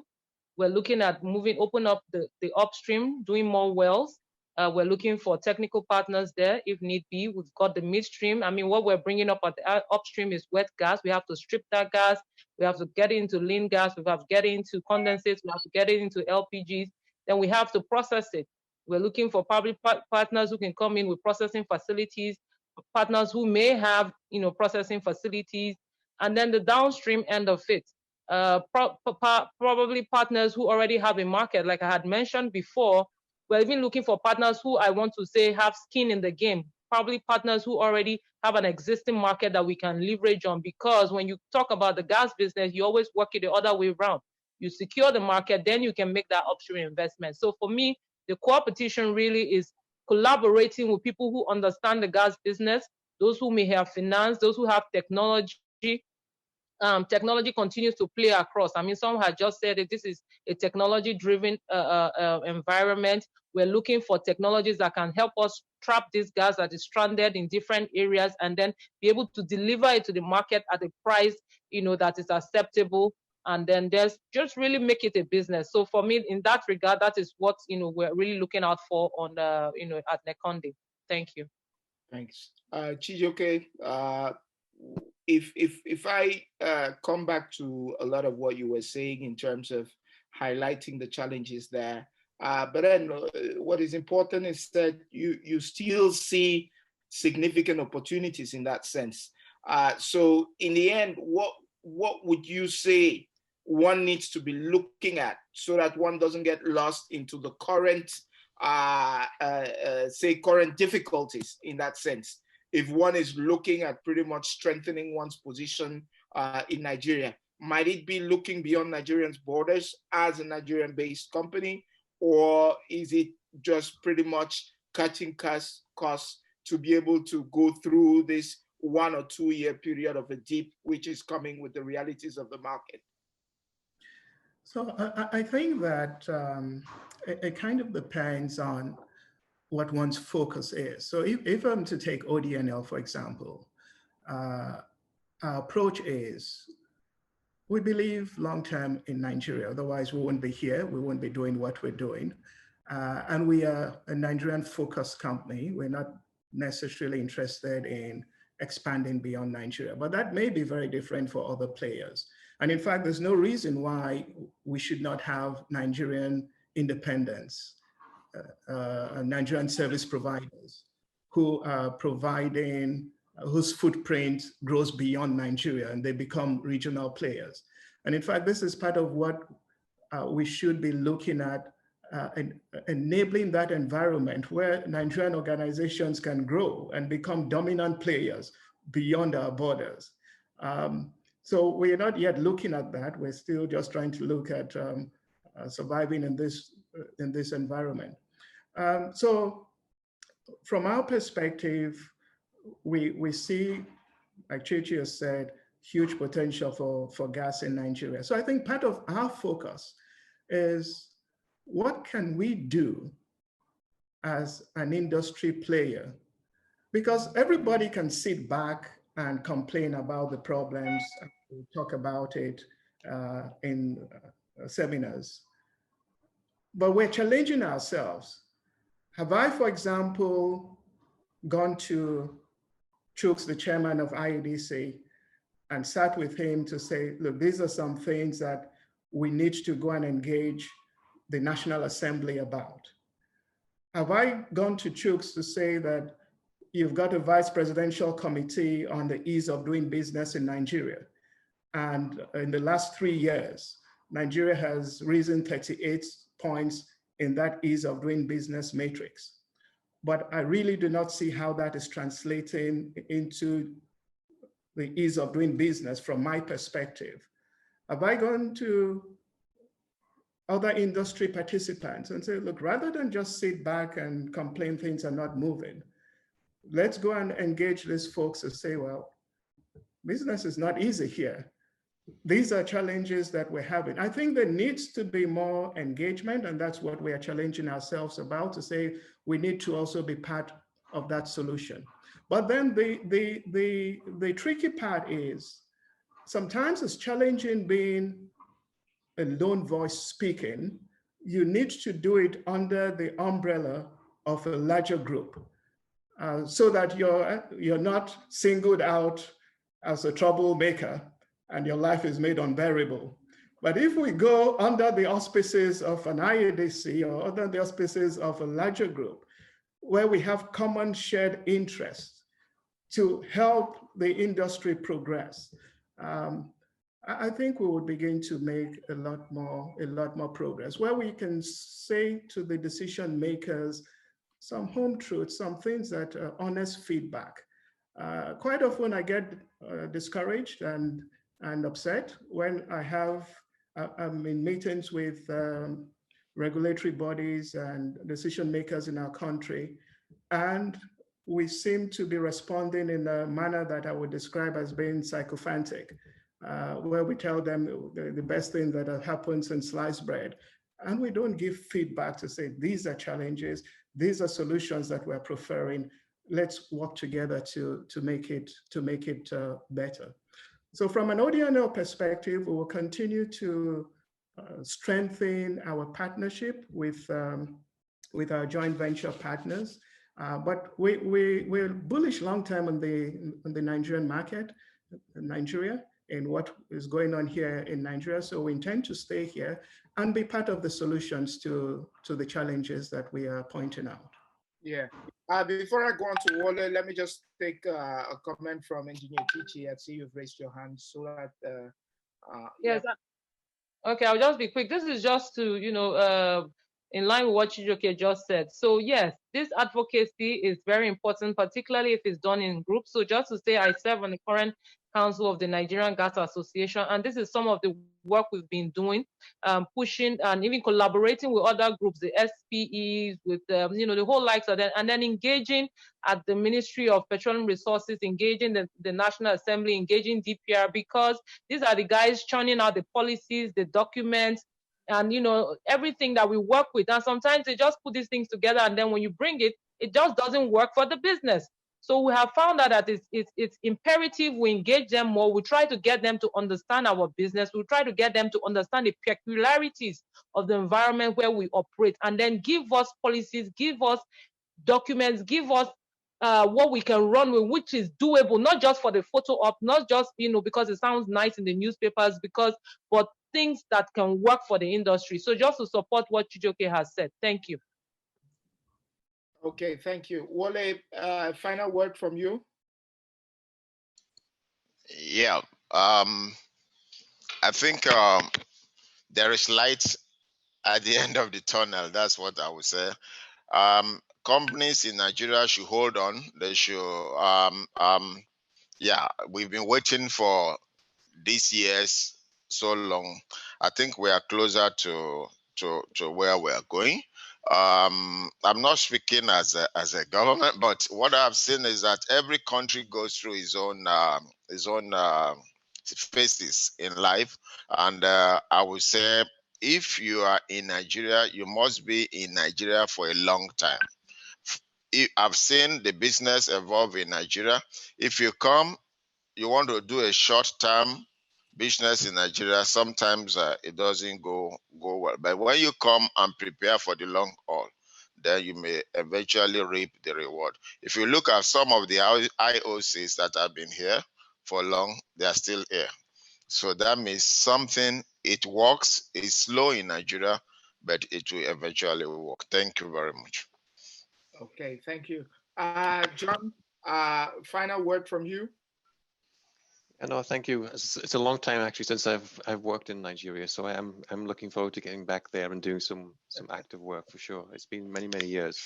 we're looking at open up the upstream, doing more wells. We're looking for technical partners there if need be. We've got the midstream. I mean, what we're bringing up at the upstream is wet gas. We have to strip that gas. We have to get into lean gas. We have to get into condensates. We have to get into LPGs. Then we have to process it. We're looking for public partners who can come in with processing facilities, partners who may have, you know, processing facilities, and then the downstream end of it. Probably partners who already have a market. Like I had mentioned before, we're even looking for partners who I want to say have skin in the game, probably partners who already have an existing market that we can leverage on, because when you talk about the gas business, you always work it the other way around. You secure the market, then you can make that upstream investment. So for me, the co-petition really is collaborating with people who understand the gas business, those who may have finance, those who have technology. Technology continues to play across. I mean, someone had just said that this is a technology-driven environment. We're looking for technologies that can help us trap this gas that is stranded in different areas and then be able to deliver it to the market at a price, you know, that is acceptable. And then there's just really make it a business. So for me, in that regard, that is what, you know, we're really looking out for on, you know, at Neconde. Thank you. Thanks. Chijioke, if I come back to a lot of what you were saying in terms of highlighting the challenges there, but then what is important is that you still see significant opportunities in that sense. So in the end, what would you say one needs to be looking at so that one doesn't get lost into the current, current difficulties in that sense? If one is looking at pretty much strengthening one's position in Nigeria, might it be looking beyond Nigerians' borders as a Nigerian-based company, or is it just pretty much cutting costs to be able to go through this 1 or 2 year period of a dip, which is coming with the realities of the market? So I think that it kind of depends on what one's focus is. So if I'm to take ODENL, for example, our approach is we believe long-term in Nigeria, otherwise we wouldn't be here, we wouldn't be doing what we're doing. And we are a Nigerian-focused company. We're not necessarily interested in expanding beyond Nigeria, but that may be very different for other players. And in fact, there's no reason why we should not have Nigerian independence Nigerian service providers who are providing, whose footprint grows beyond Nigeria, and they become regional players. And in fact, this is part of what we should be looking at, enabling that environment where Nigerian organizations can grow and become dominant players beyond our borders. So we're not yet looking at that. We're still just trying to look at surviving in this environment. So from our perspective, we see, like Chichi has said, huge potential for gas in Nigeria. So I think part of our focus is what can we do as an industry player? Because everybody can sit back and complain about the problems, we talk about it in seminars, but we're challenging ourselves. Have I, for example, gone to Chuks, the chairman of IADC, and sat with him to say, look, these are some things that we need to go and engage the National Assembly about? Have I gone to Chuks to say that you've got a vice presidential committee on the ease of doing business in Nigeria, and in the last 3 years, Nigeria has risen 38 points in that ease of doing business matrix. But I really do not see how that is translating into the ease of doing business from my perspective. Have I gone to other industry participants and say, look, rather than just sit back and complain things are not moving, let's go and engage these folks to say, well, business is not easy here. These are challenges that we're having. I think there needs to be more engagement, and that's what we are challenging ourselves about, to say we need to also be part of that solution. But then the tricky part is sometimes it's challenging being a lone voice speaking. You need to do it under the umbrella of a larger group so that you're not singled out as a troublemaker and your life is made unbearable. But if we go under the auspices of an IADC or under the auspices of a larger group, where we have common shared interests to help the industry progress, I think we would begin to make a lot more progress, where we can say to the decision makers some home truths, some things that are honest feedback. Quite often I get discouraged and upset when I'm in meetings with regulatory bodies and decision makers in our country, and we seem to be responding in a manner that I would describe as being sycophantic, where we tell them the best thing that has happened since sliced bread, and we don't give feedback to say these are challenges, these are solutions that we're preferring. Let's work together to make it better. So from an ODENL perspective, we will continue to strengthen our partnership with our joint venture partners. But we're bullish long-term on the Nigerian market, Nigeria, and what is going on here in Nigeria. So we intend to stay here and be part of the solutions to the challenges that we are pointing out. Yeah. Before I go on to Wole, let me just take a comment from Engineer Chichi. I see you've raised your hand. So that yes. Yeah. Okay, I'll just be quick. This is just to, in line with what Chijioke just said. So yes, this advocacy is very important, particularly if it's done in groups. So just to say, I serve on the current council of the Nigerian Gas Association, and this is some of the work we've been doing, pushing and even collaborating with other groups, the SPEs, with the whole likes of that, and then engaging at the Ministry of Petroleum Resources, engaging the National Assembly, engaging DPR, because these are the guys churning out the policies, the documents, and everything that we work with. And sometimes they just put these things together, and then when you bring it, it just doesn't work for the business. So we have found out that it's imperative we engage them more. We try to get them to understand our business. We try to get them to understand the peculiarities of the environment where we operate, and then give us policies, give us documents, give us what we can run with, which is doable, not just for the photo op, not just because it sounds nice in the newspapers, but things that can work for the industry. So just to support what Chijioke has said. Thank you. Okay, thank you. Wole, final word from you. Yeah, I think there is light at the end of the tunnel. That's what I would say. Companies in Nigeria should hold on. They should, yeah, we've been waiting for these years so long. I think we are closer to where we are going. I'm not speaking as a government, but what I've seen is that every country goes through its own phases in life, and I would say if you are in Nigeria, you must be in Nigeria for a long time. I've seen the business evolve in Nigeria. If you come, you want to do a short-term business in Nigeria, sometimes it doesn't go well. But when you come and prepare for the long haul, then you may eventually reap the reward. If you look at some of the IOCs that have been here for long, they are still here. So that means something, it works, it's slow in Nigeria, but it will eventually work. Thank you very much. Okay, thank you. John, final word from you. No, thank you. It's a long time actually since I've worked in Nigeria, so I'm looking forward to getting back there and doing some active work for sure. It's been many years,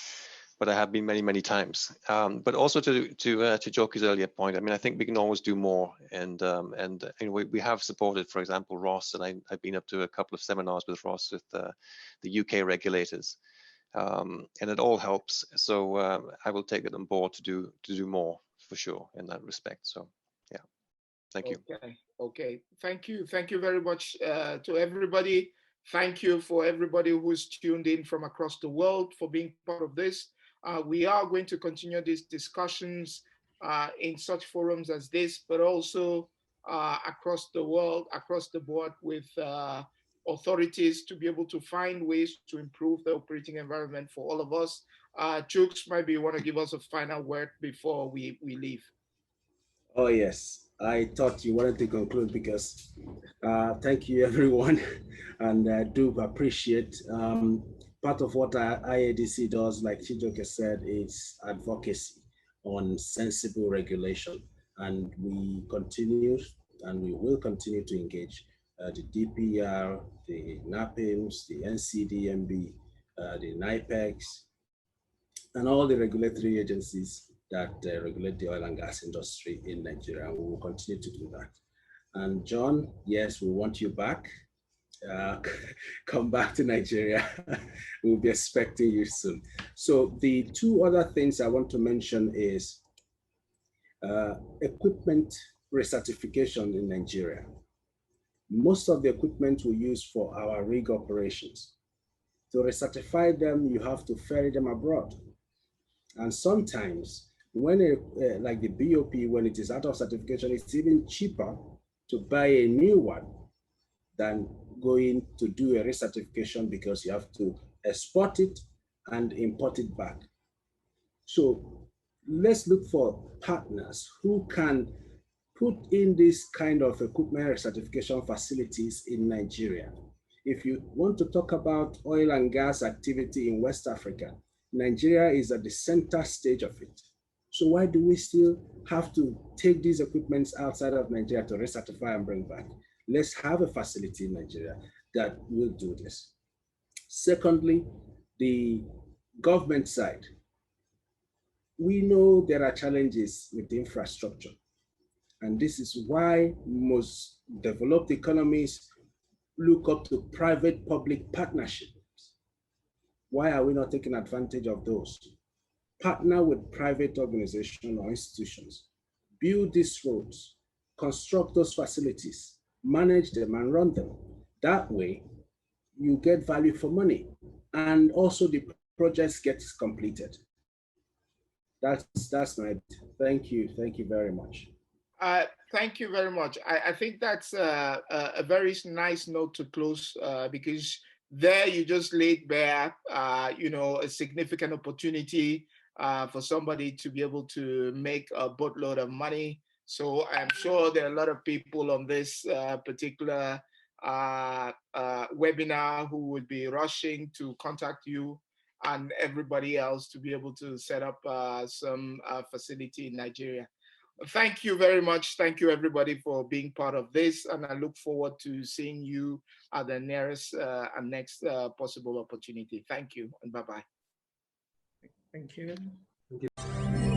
but I have been many times. But also to Chijoke's earlier point, I mean, I think we can always do more, and you know, we have supported, for example, Ross, and I've been up to a couple of seminars with Ross with the UK regulators, and it all helps. So I will take it on board to do more for sure in that respect. So. Thank you. Okay. Thank you very much to everybody. Thank you for everybody who's tuned in from across the world for being part of this. We are going to continue these discussions in such forums as this, but also across the world, across the board with authorities to be able to find ways to improve the operating environment for all of us. Chuks, maybe you want to give us a final word before we leave. Oh, yes. I thought you wanted to conclude because thank you, everyone. And I do appreciate part of what IADC does, like Chijioke said, is advocacy on sensible regulation. And we continue and we will continue to engage the DPR, the NAPIMS, the NCDMB, the NIPEX, and all the regulatory agencies that regulate the oil and gas industry in Nigeria. And we will continue to do that. And John, yes, we want you back. Come back to Nigeria. We'll be expecting you soon. So the two other things I want to mention is equipment recertification in Nigeria. Most of the equipment we use for our rig operations. To recertify them, you have to ferry them abroad. And sometimes when like the BOP, when it is out of certification, it's even cheaper to buy a new one than going to do a recertification because you have to export it and import it back. So let's look for partners who can put in this kind of equipment recertification facilities in Nigeria. If you want to talk about oil and gas activity in West Africa, Nigeria is at the center stage of it. So why do we still have to take these equipments outside of Nigeria to recertify and bring back? Let's have a facility in Nigeria that will do this. Secondly, the government side. We know there are challenges with the infrastructure. And this is why most developed economies look up to private-public partnerships. Why are we not taking advantage of those? Partner with private organizations or institutions, build these roads, construct those facilities, manage them and run them. That way, you get value for money and also the projects get completed. That's my, thank you very much. Thank you very much. I think that's a very nice note to close because there you just laid bare, you know, a significant opportunity for somebody to be able to make a boatload of money. So I'm sure there are a lot of people on this particular webinar who would be rushing to contact you and everybody else to be able to set up some facility in Nigeria. Thank you very much. Thank you, everybody, for being part of this. And I look forward to seeing you at the nearest and next possible opportunity. Thank you, and bye-bye. Thank you. Thank you.